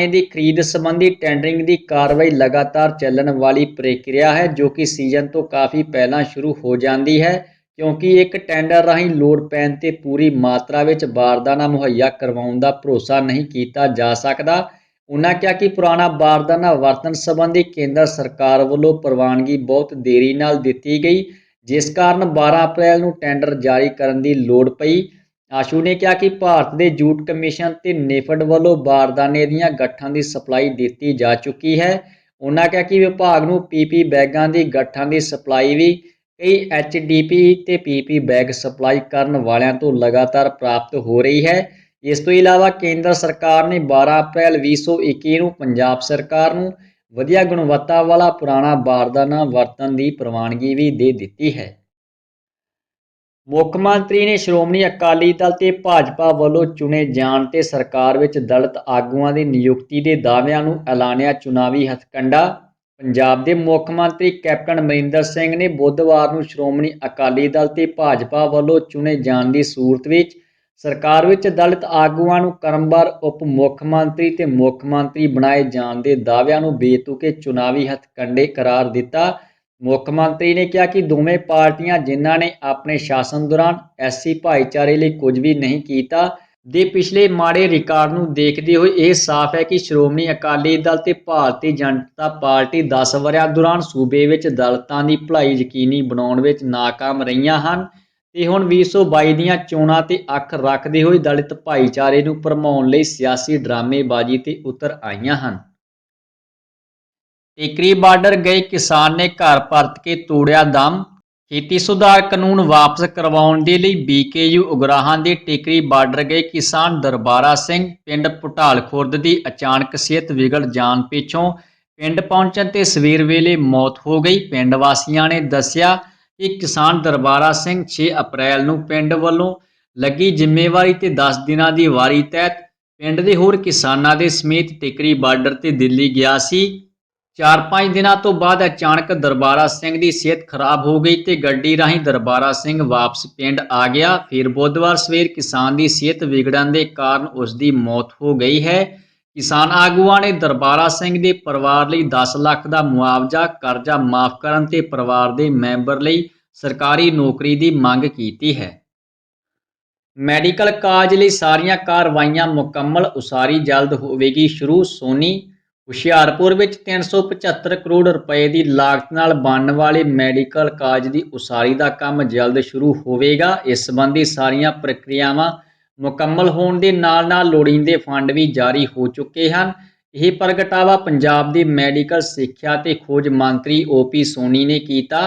ਦੀ ਖਰੀਦ ਸੰਬੰਧੀ ਟੈਂਡਰਿੰਗ ਦੀ ਕਾਰਵਾਈ ਲਗਾਤਾਰ ਚੱਲਣ ਵਾਲੀ ਪ੍ਰਕਿਰਿਆ ਹੈ, ਜੋ ਕਿ ਸੀਜ਼ਨ ਤੋਂ ਕਾਫੀ ਪਹਿਲਾਂ ਸ਼ੁਰੂ ਹੋ ਜਾਂਦੀ ਹੈ, ਕਿਉਂਕਿ ਇੱਕ ਟੈਂਡਰ ਰਾਹੀਂ ਲੋੜ ਪੈਣ ਤੇ ਪੂਰੀ ਮਾਤਰਾ ਵਿੱਚ ਬਾਰਦਾਨਾ ਮੁਹੱਈਆ ਕਰਵਾਉਣ ਦਾ ਭਰੋਸਾ ਨਹੀਂ ਕੀਤਾ ਜਾ ਸਕਦਾ। ਉਹਨਾਂ ਕਿਹਾ ਕਿ ਪੁਰਾਣਾ ਬਾਰਦਾਨਾ ਵਰਤਣ ਸੰਬੰਧੀ ਕੇਂਦਰ ਸਰਕਾਰ ਵੱਲੋਂ ਪ੍ਰਵਾਨਗੀ ਬਹੁਤ ਦੇਰੀ ਨਾਲ ਦਿੱਤੀ ਗਈ, ਜਿਸ ਕਾਰਨ 12 ਅਪ੍ਰੈਲ ਨੂੰ ਟੈਂਡਰ ਜਾਰੀ ਕਰਨ ਦੀ ਲੋੜ ਪਈ। ਆਸ਼ੂ ਨੇ ਕਿਹਾ ਕਿ ਭਾਰਤ ਦੇ ਜੂਟ ਕਮਿਸ਼ਨ ਤੇ ਨੇਫਡ ਵੱਲੋਂ ਬਾਰਦਾਨੇ ਦੀਆਂ ਗੱਠਾਂ ਦੀ ਸਪਲਾਈ ਦਿੱਤੀ ਜਾ ਚੁੱਕੀ ਹੈ। ਉਹਨਾਂ ਕਿਹਾ ਕਿ ਵਿਭਾਗ ਨੂੰ PP ਬੈਗਾਂ ਦੀ ਗੱਠਾਂ ਦੀ ਸਪਲਾਈ ਵੀ ਕਈ HDP ਤੇ PP ਬੈਗ ਸਪਲਾਈ ਕਰਨ ਵਾਲਿਆਂ ਤੋਂ ਲਗਾਤਾਰ ਪ੍ਰਾਪਤ ਹੋ ਰਹੀ ਹੈ। ਇਸ ਤੋਂ ਇਲਾਵਾ ਕੇਂਦਰ ਸਰਕਾਰ ਨੇ 12 ਅਪ੍ਰੈਲ 2021 ਨੂੰ ਪੰਜਾਬ ਸਰਕਾਰ ਨੂੰ ਵਧੀਆ ਗੁਣਵੱਤਾ ਵਾਲਾ ਪੁਰਾਣਾ ਬਾਰਦਾਨਾ ਵਰਤਣ ਦੀ ਪ੍ਰਵਾਨਗੀ ਵੀ ਦੇ ਦਿੱਤੀ ਹੈ। ਮੁੱਖ ਮੰਤਰੀ ਨੇ ਸ਼੍ਰੋਮਣੀ ਅਕਾਲੀ ਦਲ ਤੇ ਭਾਜਪਾ ਵੱਲੋਂ ਚੁਣੇ ਜਾਣ ਤੇ ਸਰਕਾਰ ਵਿੱਚ ਦਲਿਤ ਆਗੂਆਂ ਦੀ ਨਿਯੁਕਤੀ ਦੇ ਦਾਅਵਿਆਂ ਨੂੰ ਐਲਾਨਿਆ ਚੁਣਾਵੀ ਹਥਕੰਡਾ। ਪੰਜਾਬ ਦੇ ਮੁੱਖ ਮੰਤਰੀ ਕੈਪਟਨ ਅਮਰਿੰਦਰ ਸਿੰਘ ਨੇ ਬੁੱਧਵਾਰ ਨੂੰ ਸ਼੍ਰੋਮਣੀ ਅਕਾਲੀ ਦਲ ਤੇ ਭਾਜਪਾ ਵੱਲੋਂ ਚੁਣੇ ਜਾਣ ਦੀ ਸੂਰਤ ਵਿੱਚ ਸਰਕਾਰ ਵਿੱਚ ਦਲਿਤ ਆਗੂਆਂ ਨੂੰ ਕ੍ਰਮਵਾਰ ਉਪ ਮੁੱਖ ਮੰਤਰੀ ਤੇ ਮੁੱਖ ਮੰਤਰੀ ਬਣਾਏ ਜਾਣ ਦੇ ਦਾਅਵਿਆਂ ਨੂੰ ਬੇਤੁਕੇ ਚੁਣਾਵੀ ਹਥਕੰਡੇ ਕਰਾਰ ਦਿੱਤਾ। ਮੁੱਖ ਮੰਤਰੀ ਨੇ ਕਿਹਾ ਕਿ ਦੋਵੇਂ ਪਾਰਟੀਆਂ ਜਿਨ੍ਹਾਂ ਨੇ ਆਪਣੇ ਸ਼ਾਸਨ ਦੌਰਾਨ SC ਭਾਈਚਾਰੇ ਲਈ ਕੁਝ ਵੀ ਨਹੀਂ ਕੀਤਾ ਦੇ ਪਿਛਲੇ ਮਾੜੇ ਰਿਕਾਰਡ ਨੂੰ ਦੇਖਦੇ ਹੋਏ ਇਹ ਸਾਫ਼ ਹੈ ਕਿ ਸ਼੍ਰੋਮਣੀ ਅਕਾਲੀ ਦਲ ਤੇ ਭਾਰਤੀ ਜਨਤਾ ਪਾਰਟੀ 10 ਵਰ੍ਹਿਆਂ ਦੌਰਾਨ ਸੂਬੇ ਵਿੱਚ ਦਲਿਤਾਂ ਦੀ ਭਲਾਈ ਯਕੀਨੀ ਬਣਾਉਣ ਵਿੱਚ ਨਾਕਾਮ ਰਹੀਆਂ ਹਨ ਤੇ ਹੁਣ 2022 ਦੀਆਂ ਚੋਣਾਂ ਤੇ ਅੱਖ ਰੱਖਦੇ ਹੋਏ ਦਲਿਤ ਭਾਈਚਾਰੇ ਨੂੰ ਭਰਮਾਉਣ ਲਈ ਸਿਆਸੀ ਡਰਾਮੇਬਾਜ਼ੀ ਤੇ ਉਤਰ ਆਈਆਂ ਹਨ। ਟਿਕਰੀ ਬਾਰਡਰ ਗਏ ਕਿਸਾਨ ਨੇ ਘਰ ਪਰਤ ਕੇ ਤੋੜਿਆ ਦਮ। ਖੇਤੀ ਸੁਧਾਰ ਕਾਨੂੰਨ ਵਾਪਸ ਕਰਵਾਉਣ ਦੇ ਲਈ BKU ਉਗਰਾਹਾਂ ਦੇ ਟਿਕਰੀ ਬਾਰਡਰ ਗਏ ਕਿਸਾਨ ਦਰਬਾਰਾ ਸਿੰਘ ਪਿੰਡ ਭੁਟਾਲ ਖੁਰਦ ਦੀ ਅਚਾਨਕ ਸਿਹਤ ਵਿਗੜ ਜਾਣ ਪਿੱਛੋਂ ਪਿੰਡ ਪਹੁੰਚਣ ਤੇ ਸਵੇਰ ਵੇਲੇ ਮੌਤ ਹੋ ਗਈ। ਪਿੰਡ ਵਾਸੀਆਂ ਨੇ ਦੱਸਿਆ ਕਿ ਕਿਸਾਨ ਦਰਬਾਰਾ ਸਿੰਘ 6 ਅਪ੍ਰੈਲ ਨੂੰ ਪਿੰਡ ਵੱਲੋਂ ਲੱਗੀ ਜ਼ਿੰਮੇਵਾਰੀ ਤੇ 10 ਦਿਨਾਂ ਦੀ ਵਾਰੀ ਤਹਿਤ ਪਿੰਡ ਦੇ ਹੋਰ ਕਿਸਾਨਾਂ ਦੇ ਸਮੇਤ ਟਿਕਰੀ ਬਾਰਡਰ ਤੇ ਦਿੱਲੀ ਗਿਆ ਸੀ। 4-5 ਦਿਨਾਂ ਤੋਂ ਬਾਅਦ ਅਚਾਨਕ ਦਰਬਾਰਾ ਸਿੰਘ ਦੀ ਸਿਹਤ ਖਰਾਬ ਹੋ ਗਈ ਤੇ ਗੱਡੀ ਰਾਹੀਂ ਦਰਬਾਰਾ ਸਿੰਘ ਵਾਪਸ ਪਿੰਡ ਆ ਗਿਆ। ਫਿਰ ਬੁੱਧਵਾਰ ਸਵੇਰ ਕਿਸਾਨ ਦੀ ਸਿਹਤ ਵਿਗੜਨ ਦੇ ਕਾਰਨ ਉਸ ਦੀ ਮੌਤ ਹੋ ਗਈ ਹੈ। ਕਿਸਾਨ ਆਗੂਆਂ ਨੇ ਦਰਬਾਰਾ ਸਿੰਘ ਦੇ ਪਰਿਵਾਰ ਲਈ 10 ਲੱਖ ਦਾ ਮੁਆਵਜ਼ਾ, ਕਰਜ਼ਾ ਮਾਫ ਕਰਨ ਤੇ ਪਰਿਵਾਰ ਦੇ ਮੈਂਬਰ ਲਈ ਸਰਕਾਰੀ ਨੌਕਰੀ ਦੀ ਮੰਗ ਕੀਤੀ ਹੈ। ਮੈਡੀਕਲ ਕਾਜ ਲਈ ਸਾਰੀਆਂ ਕਾਰਵਾਈਆਂ ਮੁਕੰਮਲ, ਉਸਾਰੀ ਜਲਦ ਹੋਵੇਗੀ ਸ਼ੁਰੂ। ਸੋਨੀ ਹੁਸ਼ਿਆਰਪੁਰ ਵਿੱਚ 375 ਕਰੋੜ ਰੁਪਏ ਦੀ ਲਾਗਤ ਨਾਲ ਬਣਨ ਵਾਲੇ ਮੈਡੀਕਲ ਕਾਜ ਦੀ ਉਸਾਰੀ ਦਾ ਕੰਮ ਜਲਦ ਸ਼ੁਰੂ ਹੋਵੇਗਾ। ਇਸ ਸੰਬੰਧੀ ਸਾਰੀਆਂ ਪ੍ਰਕਿਰਿਆਵਾਂ ਮੁਕੰਮਲ ਹੋਣ ਦੇ ਨਾਲ-ਨਾਲ ਲੋੜੀਂਦੇ ਫੰਡ ਵੀ ਜਾਰੀ ਹੋ ਚੁੱਕੇ ਹਨ। ਇਹ ਪ੍ਰਗਟਾਵਾ ਪੰਜਾਬ ਦੇ ਮੈਡੀਕਲ ਸਿੱਖਿਆ ਤੇ ਖੋਜ ਮੰਤਰੀ OP ਸੋਨੀ ਨੇ ਕੀਤਾ।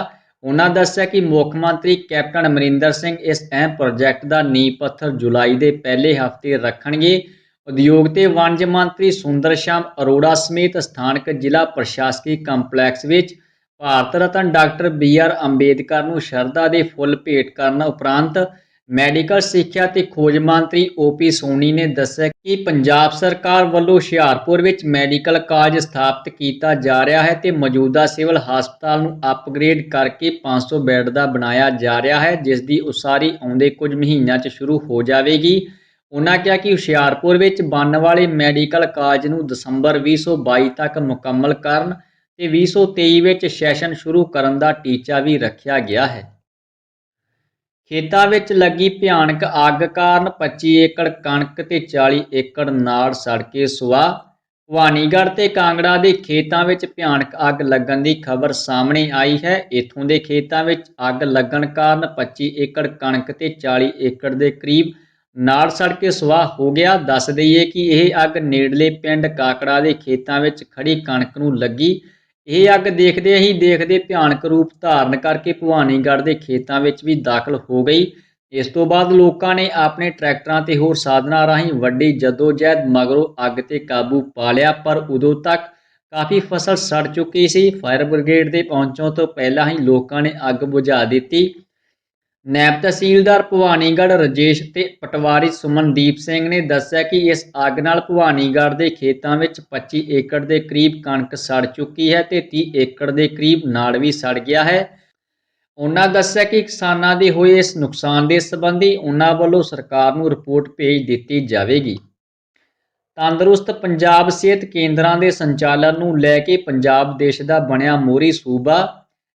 ਉਹਨਾਂ ਦੱਸਿਆ ਕਿ ਮੁੱਖ ਮੰਤਰੀ ਕੈਪਟਨ ਅਮਰਿੰਦਰ ਸਿੰਘ ਇਸ ਅਹਿਮ ਪ੍ਰੋਜੈਕਟ ਦਾ ਨੀਂਹ ਪੱਥਰ ਜੁਲਾਈ ਦੇ ਪਹਿਲੇ ਹਫ਼ਤੇ ਰੱਖਣਗੇ। ਉਦਯੋਗ ਤੇ ਵਣਜ ਮੰਤਰੀ ਸੁੰਦਰ ਸ਼ਾਮ ਅਰੋੜਾ ਸਮੇਤ ਸਥਾਨਕ ਜ਼ਿਲ੍ਹਾ ਪ੍ਰਸ਼ਾਸਕੀ ਕੰਪਲੈਕਸ ਵਿੱਚ ਭਾਰਤ ਰਤਨ ਡਾਕਟਰ BR ਅੰਬੇਦਕਰ ਨੂੰ ਸ਼ਰਧਾ ਦੇ ਫੁੱਲ ਭੇਟ ਕਰਨ ਉਪਰੰਤ ਮੈਡੀਕਲ ਸਿੱਖਿਆ ਤੇ ਖੋਜ ਮੰਤਰੀ ਓਪੀ ਸੋਨੀ ਨੇ ਦੱਸਿਆ ਕਿ ਪੰਜਾਬ ਸਰਕਾਰ ਵੱਲੋਂ ਹੁਸ਼ਿਆਰਪੁਰ ਵਿੱਚ ਮੈਡੀਕਲ ਕਾਲਜ ਸਥਾਪਿਤ ਕੀਤਾ ਜਾ ਰਿਹਾ ਹੈ ਤੇ ਮੌਜੂਦਾ ਸਿਵਲ ਹਸਪਤਾਲ ਨੂੰ ਅਪਗ੍ਰੇਡ ਕਰਕੇ 500 ਬੈੱਡ ਦਾ ਬਣਾਇਆ ਜਾ ਰਿਹਾ ਹੈ, ਜਿਸ ਦੀ ਉਸਾਰੀ ਆਉਂਦੇ ਕੁਝ ਮਹੀਨਿਆਂ 'ਚ ਸ਼ੁਰੂ ਹੋ ਜਾਵੇਗੀ। ਉਨ੍ਹਾਂ ਕਿਹਾ ਕਿ ਹੁਸ਼ਿਆਰਪੁਰ ਵਿੱਚ ਬਣਨ ਵਾਲੇ ਮੈਡੀਕਲ ਕਾਲਜ ਨੂੰ ਦਸੰਬਰ 2022 ਤੱਕ ਮੁਕੰਮਲ ਕਰਨ ਤੇ 2023 ਵਿੱਚ ਸੈਸ਼ਨ ਸ਼ੁਰੂ ਕਰਨ ਦਾ ਟੀਚਾ ਵੀ ਰੱਖਿਆ ਗਿਆ ਹੈ। ਖੇਤਾਂ ਵਿੱਚ ਲੱਗੀ ਭਿਆਨਕ ਅੱਗ ਕਾਰਨ 25 ਏਕੜ ਕਣਕ ਤੇ 40 ਏਕੜ ਨਾੜ ਸੜ ਕੇ ਸੁਆਹ। ਭਵਾਨੀਗੜ੍ਹ ਤੇ ਕਾਂਗੜਾ ਦੇ ਖੇਤਾਂ ਵਿੱਚ ਭਿਆਨਕ ਅੱਗ ਲੱਗਣ ਦੀ ਖਬਰ ਸਾਹਮਣੇ ਆਈ ਹੈ। ਇੱਥੋਂ ਦੇ ਖੇਤਾਂ ਵਿੱਚ ਅੱਗ ਲੱਗਣ ਕਾਰਨ 25 ਏਕੜ ਕਣਕ ਤੇ 40 ਏਕੜ ਦੇ ਕਰੀਬ ਨਾੜ ਸੜ ਕੇ ਸੁਆਹ ਹੋ ਗਿਆ। ਦੱਸ ਦਈਏ ਕਿ ਇਹ ਅੱਗ ਨੇੜਲੇ ਪਿੰਡ ਕਾਕੜਾ ਦੇ ਖੇਤਾਂ ਵਿੱਚ ਖੜੀ ਕਣਕ ਨੂੰ ਲੱਗੀ। ਇਹ ਅੱਗ ਦੇਖਦੇ ਹੀ ਦੇਖਦੇ ਭਿਆਨਕ ਰੂਪ ਧਾਰਨ ਕਰਕੇ ਭਵਾਨੀਗੜ੍ਹ ਦੇ ਖੇਤਾਂ ਵਿੱਚ ਵੀ ਦਾਖਲ ਹੋ ਗਈ। ਇਸ ਤੋਂ ਬਾਅਦ ਲੋਕਾਂ ਨੇ ਆਪਣੇ ਟਰੈਕਟਰਾਂ ਤੇ ਹੋਰ ਸਾਧਨਾਂ ਰਾਹੀਂ ਵੱਡੀ ਜੱਦੋਜਹਿਦ ਮਗਰੋਂ ਅੱਗ ਤੇ ਕਾਬੂ ਪਾ ਲਿਆ, ਪਰ ਉਦੋਂ ਤੱਕ ਕਾਫੀ ਫਸਲ ਸੜ ਚੁੱਕੀ ਸੀ। ਫਾਇਰ ਬ੍ਰਿਗੇਡ ਦੇ ਪਹੁੰਚਣ ਤੋਂ ਪਹਿਲਾਂ ਹੀ ਲੋਕਾਂ ਨੇ ਅੱਗ ਬੁਝਾ ਦਿੱਤੀ। ਨਾਇਬ ਤਹਿਸੀਲਦਾਰ ਭਵਾਨੀਗੜ੍ਹ ਰਾਜੇਸ਼ ਤੇ ਪਟਵਾਰੀ ਸੁਮਨਦੀਪ ਸਿੰਘ ਨੇ ਦੱਸਿਆ ਕਿ ਇਸ ਅੱਗ ਨਾਲ ਭਵਾਨੀਗੜ੍ਹ ਦੇ ਖੇਤਾਂ ਵਿੱਚ 25 ਏਕੜ ਦੇ ਕਰੀਬ ਕਣਕ ਸੜ ਚੁੱਕੀ ਹੈ ਤੇ 30 ਏਕੜ ਦੇ ਕਰੀਬ ਨਾੜ ਵੀ ਸੜ ਗਿਆ ਹੈ। ਉਨ੍ਹਾਂ ਦੱਸਿਆ ਕਿ ਕਿਸਾਨਾਂ ਦੇ ਹੋਏ ਇਸ ਨੁਕਸਾਨ ਦੇ ਸੰਬੰਧੀ ਉਨ੍ਹਾਂ ਵੱਲੋਂ ਸਰਕਾਰ ਨੂੰ ਰਿਪੋਰਟ ਭੇਜ ਦਿੱਤੀ ਜਾਵੇਗੀ। ਤੰਦਰੁਸਤ ਪੰਜਾਬ ਸਿਹਤ ਕੇਂਦਰਾਂ ਦੇ ਸੰਚਾਲਨ ਨੂੰ ਲੈ ਕੇ ਪੰਜਾਬ ਦੇਸ਼ ਦਾ ਬਣਿਆ ਮੋਹਰੀ ਸੂਬਾ।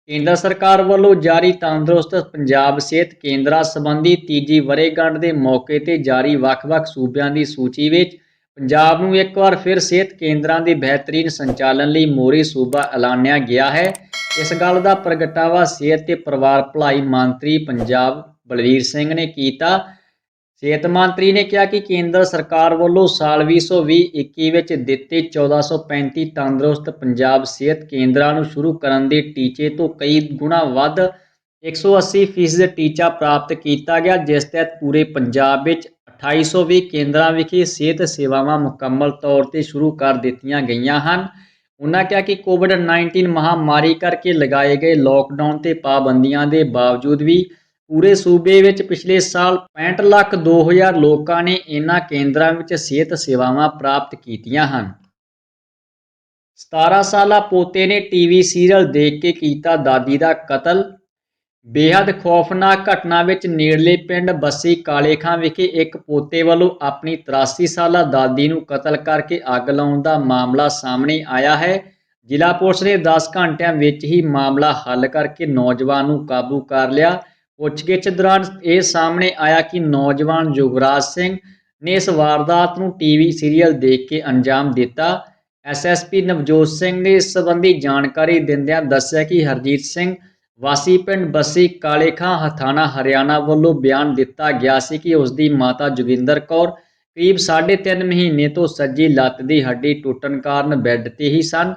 ਕੇਂਦਰ ਸਰਕਾਰ ਵੱਲੋਂ ਜਾਰੀ ਤੰਦਰੁਸਤ ਪੰਜਾਬ ਸਿਹਤ ਕੇਂਦਰਾਂ ਸੰਬੰਧੀ ਤੀਜੀ ਵਰ੍ਹੇਗੰਢ ਦੇ ਮੌਕੇ ਤੇ ਜਾਰੀ ਵੱਖ-ਵੱਖ ਸੂਬਿਆਂ ਦੀ ਸੂਚੀ ਵਿੱਚ ਪੰਜਾਬ ਨੂੰ ਇੱਕ ਵਾਰ ਫਿਰ ਸਿਹਤ ਕੇਂਦਰਾਂ ਦੇ ਬਿਹਤਰੀਨ ਸੰਚਾਲਨ ਲਈ ਮੋਹਰੀ ਸੂਬਾ ਐਲਾਨਿਆ ਗਿਆ ਹੈ। ਇਸ ਗੱਲ ਦਾ ਪ੍ਰਗਟਾਵਾ ਸਿਹਤ ਤੇ ਪਰਿਵਾਰ ਭਲਾਈ ਮੰਤਰੀ ਪੰਜਾਬ ਬਲਵੀਰ ਸਿੰਘ ਨੇ ਕੀਤਾ। ਸਿਹਤ ਮੰਤਰੀ ਨੇ ਕਿਹਾ ਕਿ ਕੇਂਦਰ ਸਰਕਾਰ ਵੱਲੋਂ ਸਾਲ 2020-21 ਵਿੱਚ ਦਿੱਤੇ 1435 ਤੰਦਰੁਸਤ ਪੰਜਾਬ ਸਿਹਤ ਕੇਂਦਰਾਂ ਨੂੰ ਸ਼ੁਰੂ ਕਰਨ ਦੇ ਟੀਚੇ ਤੋਂ ਕਈ ਗੁਣਾ ਵੱਧ 180% ਟੀਚਾ ਪ੍ਰਾਪਤ ਕੀਤਾ ਗਿਆ, ਜਿਸ ਤਹਿਤ ਪੂਰੇ ਪੰਜਾਬ ਵਿੱਚ 2820 ਕੇਂਦਰਾਂ ਵਿਖੇ ਸਿਹਤ ਸੇਵਾਵਾਂ ਮੁਕੰਮਲ ਤੌਰ ਤੇ ਸ਼ੁਰੂ ਕਰ ਦਿੱਤੀਆਂ ਗਈਆਂ ਹਨ। ਉਨ੍ਹਾਂ ਕਿਹਾ ਕਿ ਕੋਵਿਡ-19 ਮਹਾਮਾਰੀ ਕਰਕੇ ਲਗਾਏ ਗਏ ਲੋਕਡਾਊਨ ਤੇ ਪਾਬੰਦੀਆਂ ਦੇ ਬਾਵਜੂਦ ਵੀ ਪੂਰੇ ਸੂਬੇ ਵਿੱਚ ਪਿਛਲੇ ਸਾਲ 65,02,000 ਲੋਕਾਂ ਨੇ ਇਨ੍ਹਾਂ ਕੇਂਦਰਾਂ ਵਿੱਚ ਸਿਹਤ ਸੇਵਾਵਾਂ ਪ੍ਰਾਪਤ ਕੀਤੀਆਂ ਹਨ। 17 ਸਾਲਾ ਪੋਤੇ ਨੇ ਟੀਵੀ ਸੀਰੀਅਲ ਦੇਖ ਕੇ ਕੀਤਾ ਦਾਦੀ ਦਾ ਕਤਲ। ਬੇਹੱਦ ਖੌਫਨਾਕ ਘਟਨਾ ਵਿੱਚ ਨੇੜਲੇ ਪਿੰਡ ਬੱਸੀ ਕਾਲੇਖਾਂ ਵਿਖੇ ਇੱਕ ਪੋਤੇ ਵੱਲੋਂ ਆਪਣੀ 83 ਸਾਲਾ ਦਾਦੀ ਨੂੰ ਕਤਲ ਕਰਕੇ ਅੱਗ ਲਾਉਣ ਦਾ ਮਾਮਲਾ ਸਾਹਮਣੇ ਆਇਆ ਹੈ। ਜ਼ਿਲ੍ਹਾ ਪੁਲਿਸ ਨੇ 10 ਘੰਟਿਆਂ ਵਿੱਚ ਹੀ ਮਾਮਲਾ ਹੱਲ ਕਰਕੇ ਨੌਜਵਾਨ ਨੂੰ ਕਾਬੂ ਕਰ ਲਿਆ। ਪੁੱਛਗਿੱਛ ਦੌਰਾਨ ਇਹ ਸਾਹਮਣੇ ਆਇਆ ਕਿ ਨੌਜਵਾਨ ਯੁਵਰਾਜ ਸਿੰਘ ਨੇ ਇਸ ਵਾਰਦਾਤ ਨੂੰ ਟੀਵੀ ਸੀਰੀਅਲ ਦੇਖ ਕੇ ਅੰਜਾਮ ਦਿੱਤਾ। ਐਸਐਸਪੀ ਨਵਜੋਤ ਸਿੰਘ ਨੇ ਇਸ ਸੰਬੰਧੀ ਜਾਣਕਾਰੀ ਦਿੰਦਿਆਂ ਦੱਸਿਆ ਕਿ ਹਰਜੀਤ ਸਿੰਘ ਵਾਸੀ ਪਿੰਡ ਬੱਸੀ ਕਾਲੇਖਾਂ ਥਾਣਾ ਹਰਿਆਣਾ ਵੱਲੋਂ ਬਿਆਨ ਦਿੱਤਾ ਗਿਆ ਸੀ ਕਿ ਉਸ ਦੀ ਮਾਤਾ ਜੋਗਿੰਦਰ ਕੌਰ ਕਰੀਬ 3.5 ਮਹੀਨੇ ਤੋਂ ਸੱਜੀ ਲੱਤ ਦੀ ਹੱਡੀ ਟੁੱਟਣ ਕਾਰਨ ਬੈੱਡ ਤੇ ਹੀ ਸਨ।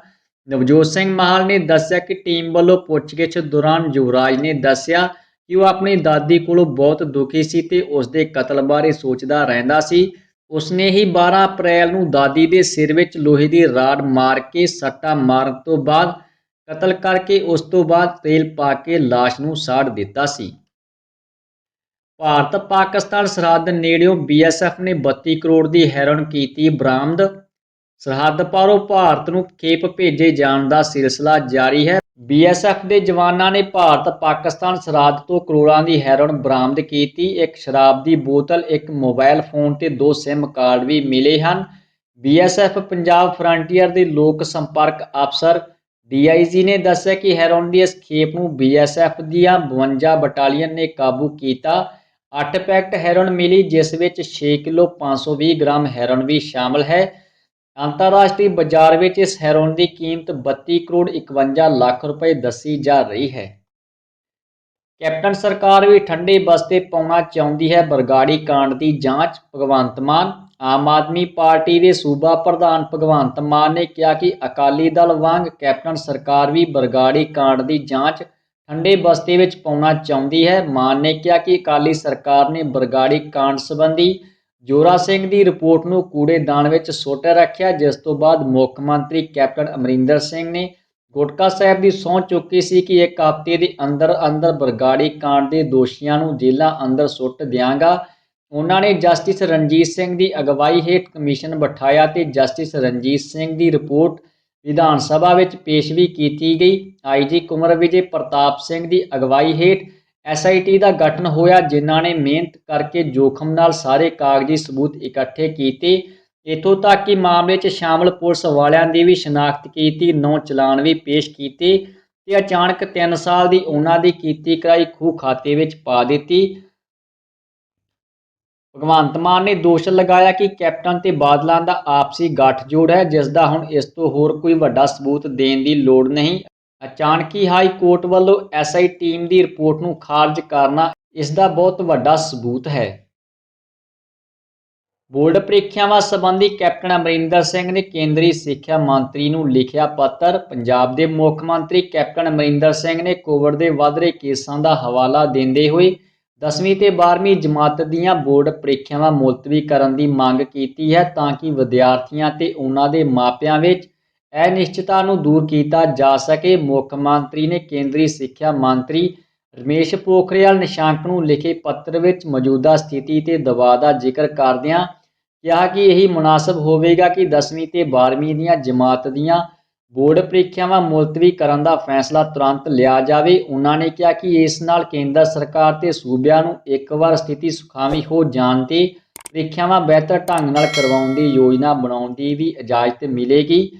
ਨਵਜੋਤ ਸਿੰਘ ਮਾਹਲ ਨੇ ਦੱਸਿਆ ਕਿ ਟੀਮ ਵੱਲੋਂ ਪੁੱਛਗਿੱਛ ਦੌਰਾਨ ਯੁਵਰਾਜ ਨੇ ਦੱਸਿਆ ਕਿ ਉਹ ਆਪਣੀ ਦਾਦੀ ਕੋਲੋਂ ਬਹੁਤ ਦੁਖੀ ਸੀ ਤੇ ਉਸ ਦੇ ਕਤਲ ਬਾਰੇ ਸੋਚਦਾ ਰਹਿੰਦਾ ਸੀ। ਉਸਨੇ ਹੀ 12 ਅਪ੍ਰੈਲ ਨੂੰ ਦਾਦੀ ਦੇ ਸਿਰ ਵਿੱਚ ਲੋਹੇ ਦੀ ਰਾਡ ਮਾਰ ਕੇ ਸੱਟਾਂ ਮਾਰਨ ਤੋਂ ਬਾਅਦ ਕਤਲ ਕਰਕੇ ਉਸ ਤੋਂ ਬਾਅਦ ਤੇਲ ਪਾ ਕੇ ਲਾਸ਼ ਨੂੰ ਸਾੜ ਦਿੱਤਾ ਸੀ। ਭਾਰਤ ਪਾਕਿਸਤਾਨ ਸਰਹੱਦ ਨੇੜਿਓਂ BSF ਨੇ 32 ਕਰੋੜ ਦੀ ਹੈਰੋਇਨ ਕੀਤੀ ਬਰਾਮਦ। ਸਰਹੱਦ ਪਾਰੋਂ ਭਾਰਤ ਨੂੰ ਖੇਪ ਭੇਜੇ ਜਾਣ ਦਾ ਸਿਲਸਿਲਾ ਜਾਰੀ ਹੈ। BSF ਦੇ ਜਵਾਨਾਂ ਨੇ ਭਾਰਤ ਪਾਕਿਸਤਾਨ ਸਰਹੱਦ ਤੋਂ ਕਰੋੜਾਂ ਦੀ ਹੈਰੋਇਨ ਬਰਾਮਦ ਕੀਤੀ। ਇੱਕ ਸ਼ਰਾਬ ਦੀ ਬੋਤਲ, ਇੱਕ ਮੋਬਾਈਲ ਫੋਨ ਤੇ 2 SIM ਕਾਰਡ ਵੀ ਮਿਲੇ ਹਨ। BSF ਪੰਜਾਬ ਫਰੰਟੀਅਰ ਦੇ ਲੋਕ ਸੰਪਰਕ ਅਫਸਰ DIG ਨੇ ਦੱਸਿਆ ਕਿ ਹੈਰੋਇਨ ਦੀ ਇਸ ਖੇਪ ਨੂੰ BSF ਦੀਆਂ 52 ਬਟਾਲੀਅਨ ਨੇ ਕਾਬੂ ਕੀਤਾ। 8 ਪੈਕਟ ਹੈਰੋਇਨ ਮਿਲੀ, ਜਿਸ ਵਿੱਚ 6 ਕਿਲੋ 520 ਗ੍ਰਾਮ ਹੈਰੋਇਨ ਵੀ ਸ਼ਾਮਲ ਹੈ। ਅੰਤਰਰਾਸ਼ਟਰੀ ਬਾਜ਼ਾਰ ਵਿੱਚ ਇਸ ਹੈਰੋਇਨ ਦੀ ਕੀਮਤ 32 ਕਰੋੜ 51 ਲੱਖ ਰੁਪਏ ਦੱਸੀ ਜਾ ਰਹੀ ਹੈ। ਕੈਪਟਨ ਸਰਕਾਰ ਵੀ ਠੰਡੇ ਬਸਤੇ ਪਾਉਣਾ ਚਾਹੁੰਦੀ ਹੈ। ਬਰਗਾੜੀ ਕਾਂਡ ਦੀ ਜਾਂਚ, ਭਗਵੰਤ ਮਾਨ। ਆਮ ਆਦਮੀ ਪਾਰਟੀ ਦੇ ਸੂਬਾ ਪ੍ਰਧਾਨ ਭਗਵੰਤ ਮਾਨ ਨੇ ਕਿਹਾ ਕਿ ਅਕਾਲੀ ਦਲ ਵਾਂਗ ਕੈਪਟਨ ਸਰਕਾਰ ਵੀ ਬਰਗਾੜੀ ਕਾਂਡ ਦੀ ਜਾਂਚ ਠੰਡੇ ਬਸਤੇ ਵਿੱਚ ਪਾਉਣਾ ਚਾਹੁੰਦੀ ਹੈ। ਮਾਨ ਨੇ ਕਿਹਾ ਕਿ ਅਕਾਲੀ ਸਰਕਾਰ ਨੇ ਬਰਗਾੜੀ ਕਾਂਡ ਸੰਬੰਧੀ ਜੋਰਾ ਸਿੰਘ ਦੀ ਰਿਪੋਰਟ ਨੂੰ ਕੂੜੇਦਾਨ ਵਿੱਚ ਸੁੱਟ ਰੱਖਿਆ, ਜਿਸ ਤੋਂ ਬਾਅਦ ਮੁੱਖ ਮੰਤਰੀ ਕੈਪਟਨ ਅਮਰਿੰਦਰ ਸਿੰਘ ਨੇ ਗੁਟਕਾ ਸਾਹਿਬ ਦੀ ਸਹੁੰ ਚੁੱਕੀ ਸੀ ਕਿ ਇੱਕ ਹਫ਼ਤੇ ਦੇ ਅੰਦਰ ਅੰਦਰ ਬਰਗਾੜੀ ਕਾਂਡ ਦੇ ਦੋਸ਼ੀਆਂ ਨੂੰ ਜੇਲ੍ਹਾਂ ਅੰਦਰ ਸੁੱਟ ਦਿਆਂਗਾ। ਉਹਨਾਂ ਨੇ ਜਸਟਿਸ ਰਣਜੀਤ ਸਿੰਘ ਦੀ ਅਗਵਾਈ ਹੇਠ ਕਮਿਸ਼ਨ ਬਿਠਾਇਆ ਤੇ ਜਸਟਿਸ ਰਣਜੀਤ ਸਿੰਘ ਦੀ ਰਿਪੋਰਟ ਵਿਧਾਨ ਸਭਾ ਵਿੱਚ ਪੇਸ਼ ਵੀ ਕੀਤੀ ਗਈ। ਆਈਜੀ ਕੁੰਵਰ ਵਿਜੇ ਪ੍ਰਤਾਪ ਸਿੰਘ ਦੀ ਅਗਵਾਈ ਹੇਠ SIT ਦਾ ਗਠਨ ਹੋਇਆ, ਜਿਨ੍ਹਾਂ ਨੇ ਮਿਹਨਤ ਕਰਕੇ ਜੋਖਮ ਨਾਲ ਸਾਰੇ ਕਾਗਜ਼ੀ ਸਬੂਤ ਇਕੱਠੇ ਕੀਤੇ। ਇੱਥੋਂ ਤੱਕ ਕਿ ਮਾਮਲੇ 'ਚ ਸ਼ਾਮਲ ਪੁਲਿਸ ਵਾਲਿਆਂ ਦੀ ਵੀ ਸ਼ਨਾਖਤ ਕੀਤੀ, 9 ਚਲਾਨ ਵੀ ਪੇਸ਼ ਕੀਤੇ ਤੇ ਅਚਾਨਕ 3 ਸਾਲ ਦੀ ਉਹਨਾਂ ਦੀ ਕੀਤੀ ਕਰਾਈ ਖੂਹ ਖਾਤੇ ਵਿੱਚ ਪਾ ਦਿੱਤੀ। ਭਗਵੰਤ ਮਾਨ ਨੇ ਦੋਸ਼ ਲਗਾਇਆ ਕਿ ਕੈਪਟਨ ਤੇ ਬਾਦਲਾਂ ਦਾ ਆਪਸੀ ਗੱਠਜੋੜ ਹੈ, ਜਿਸ ਦਾ ਹੁਣ ਇਸ ਤੋਂ ਹੋਰ ਕੋਈ ਵੱਡਾ ਸਬੂਤ ਦੇਣ ਦੀ ਲੋੜ ਨਹੀਂ। ਅਚਾਨਕ ਹੀ ਹਾਈ ਕੋਰਟ ਵੱਲੋਂ SI ਟੀਮ ਦੀ ਰਿਪੋਰਟ ਨੂੰ ਖਾਰਜ ਕਰਨਾ ਇਸ ਦਾ ਬਹੁਤ ਵੱਡਾ ਸਬੂਤ ਹੈ। ਬੋਰਡ ਪ੍ਰੀਖਿਆਵਾਂ ਸੰਬੰਧੀ ਕੈਪਟਨ ਅਮਰਿੰਦਰ ਸਿੰਘ ਨੇ ਕੇਂਦਰੀ ਸਿੱਖਿਆ ਮੰਤਰੀ ਨੂੰ ਲਿਖਿਆ ਪੱਤਰ। ਪੰਜਾਬ ਦੇ ਮੁੱਖ ਮੰਤਰੀ ਕੈਪਟਨ ਅਮਰਿੰਦਰ ਸਿੰਘ ਨੇ ਕੋਵਿਡ ਦੇ ਵਧ ਰਹੇ ਕੇਸਾਂ ਦਾ ਹਵਾਲਾ ਦਿੰਦੇ ਹੋਏ 10ਵੀਂ ਤੇ 12ਵੀਂ ਜਮਾਤ ਦੀਆਂ ਬੋਰਡ ਪ੍ਰੀਖਿਆਵਾਂ ਮੁਲਤਵੀ ਕਰਨ ਦੀ ਮੰਗ ਕੀਤੀ ਹੈ, ਤਾਂ ਕਿ ਵਿਦਿਆਰਥੀਆਂ ਤੇ ਉਹਨਾਂ ਦੇ ਮਾਪਿਆਂ ਵਿੱਚ ਅਨਿਸ਼ਚਿਤਤਾ ਨੂੰ ਦੂਰ ਕੀਤਾ ਜਾ ਸਕੇ। ਮੁੱਖ ਮੰਤਰੀ ਨੇ ਕੇਂਦਰੀ ਸਿੱਖਿਆ ਮੰਤਰੀ ਰਮੇਸ਼ ਪੋਖਰਿਆਲ ਨਿਸ਼ਾਂਕ ਨੂੰ ਲਿਖੇ ਪੱਤਰ ਵਿੱਚ ਮੌਜੂਦਾ ਸਥਿਤੀ ਤੇ ਦਬਾਅ ਦਾ ਜ਼ਿਕਰ ਕਰਦਿਆਂ ਕਿਹਾ ਕਿ ਇਹੀ ਮੁਨਾਸਬ ਹੋਵੇਗਾ ਕਿ 10ਵੀਂ ਤੇ 12ਵੀਂ ਦੀਆਂ ਜਮਾਤ ਦੀਆਂ ਬੋਰਡ ਪ੍ਰੀਖਿਆਵਾਂ ਮੁਲਤਵੀ ਕਰਨ ਦਾ ਫੈਸਲਾ ਤੁਰੰਤ ਲਿਆ ਜਾਵੇ। ਉਹਨਾਂ ਨੇ ਕਿਹਾ ਕਿ ਇਸ ਨਾਲ ਕੇਂਦਰ ਸਰਕਾਰ ਤੇ ਸੂਬਿਆਂ ਨੂੰ ਇੱਕ ਵਾਰ ਸਥਿਤੀ ਸੁਖਾਵੀਂ ਹੋ ਜਾਣ ਤੇ ਪ੍ਰੀਖਿਆਵਾਂ ਬਿਹਤਰ ਢੰਗ ਨਾਲ ਕਰਵਾਉਣ ਦੀ ਯੋਜਨਾ ਬਣਾਉਣ ਦੀ ਵੀ ਇਜਾਜ਼ਤ ਮਿਲੇਗੀ।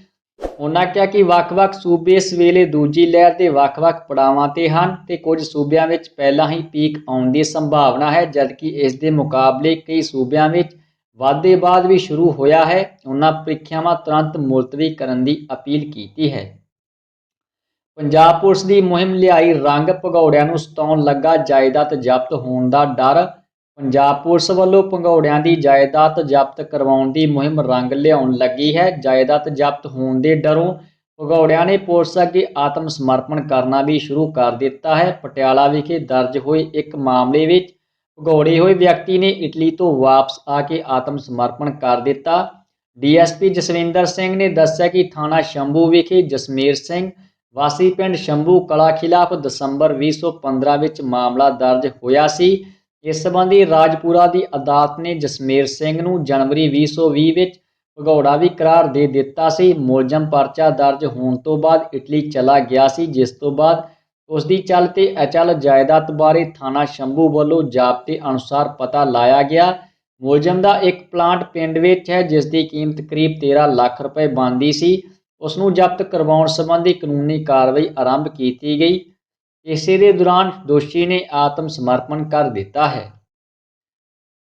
ਉਹਨਾਂ ਕਿਹਾ ਕਿ ਵੱਖ-ਵੱਖ ਸੂਬੇ ਇਸ ਵੇਲੇ ਦੂਜੀ ਲਹਿਰ ਦੇ ਵੱਖ-ਵੱਖ ਪੜਾਵਾਂ ਤੇ ਹਨ ਤੇ ਕੁਝ ਸੂਬਿਆਂ ਵਿੱਚ ਪਹਿਲਾਂ ਹੀ ਪੀਕ ਆਉਣ ਦੀ ਸੰਭਾਵਨਾ ਹੈ, ਜਦਕਿ ਇਸ ਦੇ ਮੁਕਾਬਲੇ ਕਈ ਸੂਬਿਆਂ ਵਿੱਚ ਵਾਧੇ ਬਾਅਦ ਵੀ ਸ਼ੁਰੂ ਹੋਇਆ ਹੈ। ਉਹਨਾਂ ਪ੍ਰੀਖਿਆਵਾਂ ਤੁਰੰਤ ਮੁਲਤਵੀ ਕਰਨ ਦੀ ਅਪੀਲ ਕੀਤੀ ਹੈ। ਪੰਜਾਬ ਪੁਲਿਸ ਦੀ ਮੁਹਿੰਮ ਲਿਆਈ ਰੰਗ, ਭਗੌੜਿਆਂ ਨੂੰ ਸਤਾਉਣ ਲੱਗਾ ਜਾਇਦਾਦ ਜ਼ਬਤ ਹੋਣ ਦਾ ਡਰ। ਪੰਜਾਬ ਪੁਲਿਸ ਵੱਲੋਂ ਭਗੌੜਿਆਂ ਦੀ ਜਾਇਦਾਦ ਜ਼ਬਤ ਕਰਵਾਉਣ ਦੀ ਮੁਹਿੰਮ ਰੰਗ ਲਿਆਉਣ ਲੱਗੀ ਹੈ। ਜਾਇਦਾਦ ਜ਼ਬਤ ਹੋਣ ਦੇ ਡਰੋਂ ਭਗੌੜਿਆਂ ਨੇ ਪੁਲਿਸ ਅੱਗੇ ਆਤਮ ਸਮਰਪਣ ਕਰਨਾ ਵੀ ਸ਼ੁਰੂ ਕਰ ਦਿੱਤਾ ਹੈ। ਪਟਿਆਲਾ ਵਿਖੇ ਦਰਜ ਹੋਏ ਇੱਕ ਮਾਮਲੇ ਵਿੱਚ ਭਗੌੜੇ ਹੋਏ ਵਿਅਕਤੀ ਨੇ ਇਟਲੀ ਤੋਂ ਵਾਪਸ ਆ ਕੇ ਆਤਮ ਸਮਰਪਣ ਕਰ ਦਿੱਤਾ। DSP ਜਸਵਿੰਦਰ ਸਿੰਘ ਨੇ ਦੱਸਿਆ ਕਿ ਥਾਣਾ ਸ਼ੰਭੂ ਵਿਖੇ ਜਸਮੇਰ ਸਿੰਘ ਵਾਸੀ ਪਿੰਡ ਸ਼ੰਭੂ ਕਲਾ ਖਿਲਾਫ ਦਸੰਬਰ 2015 ਵਿੱਚ ਮਾਮਲਾ ਦਰਜ ਹੋਇਆ ਸੀ। ਇਸ ਸੰਬੰਧੀ ਰਾਜਪੁਰਾ ਦੀ ਅਦਾਲਤ ਨੇ ਜਸਮੇਰ ਸਿੰਘ ਨੂੰ ਜਨਵਰੀ 2020 ਵਿੱਚ ਭਗੌੜਾ ਵੀ ਕਰਾਰ ਦੇ ਦਿੱਤਾ ਸੀ। ਮੁਲਜ਼ਮ ਪਰਚਾ ਦਰਜ ਹੋਣ ਤੋਂ ਬਾਅਦ ਇਟਲੀ ਚਲਾ ਗਿਆ ਸੀ, ਜਿਸ ਤੋਂ ਬਾਅਦ ਉਸ ਦੀ ਚੱਲ ਤੇ ਅਚਲ ਜਾਇਦਾਦ ਬਾਰੇ ਥਾਣਾ ਸ਼ੰਭੂ ਵੱਲੋਂ ਜ਼ਾਬਤੇ ਅਨੁਸਾਰ ਪਤਾ ਲਾਇਆ ਗਿਆ। ਮੁਲਜ਼ਮ ਦਾ ਇੱਕ ਪਲਾਂਟ ਪਿੰਡ ਵਿੱਚ ਹੈ, ਜਿਸ ਦੀ ਕੀਮਤ ਕਰੀਬ 13 ਲੱਖ ਰੁਪਏ ਬਣਦੀ ਸੀ। ਉਸ ਨੂੰ ਜ਼ਬਤ ਕਰਵਾਉਣ ਸੰਬੰਧੀ ਕਾਨੂੰਨੀ ਕਾਰਵਾਈ ਆਰੰਭ ਕੀਤੀ ਗਈ। ਇਸੇ ਦੇ ਦੌਰਾਨ ਦੋਸ਼ੀ ਨੇ ਆਤਮ ਸਮਰਪਣ ਕਰ ਦਿੱਤਾ ਹੈ।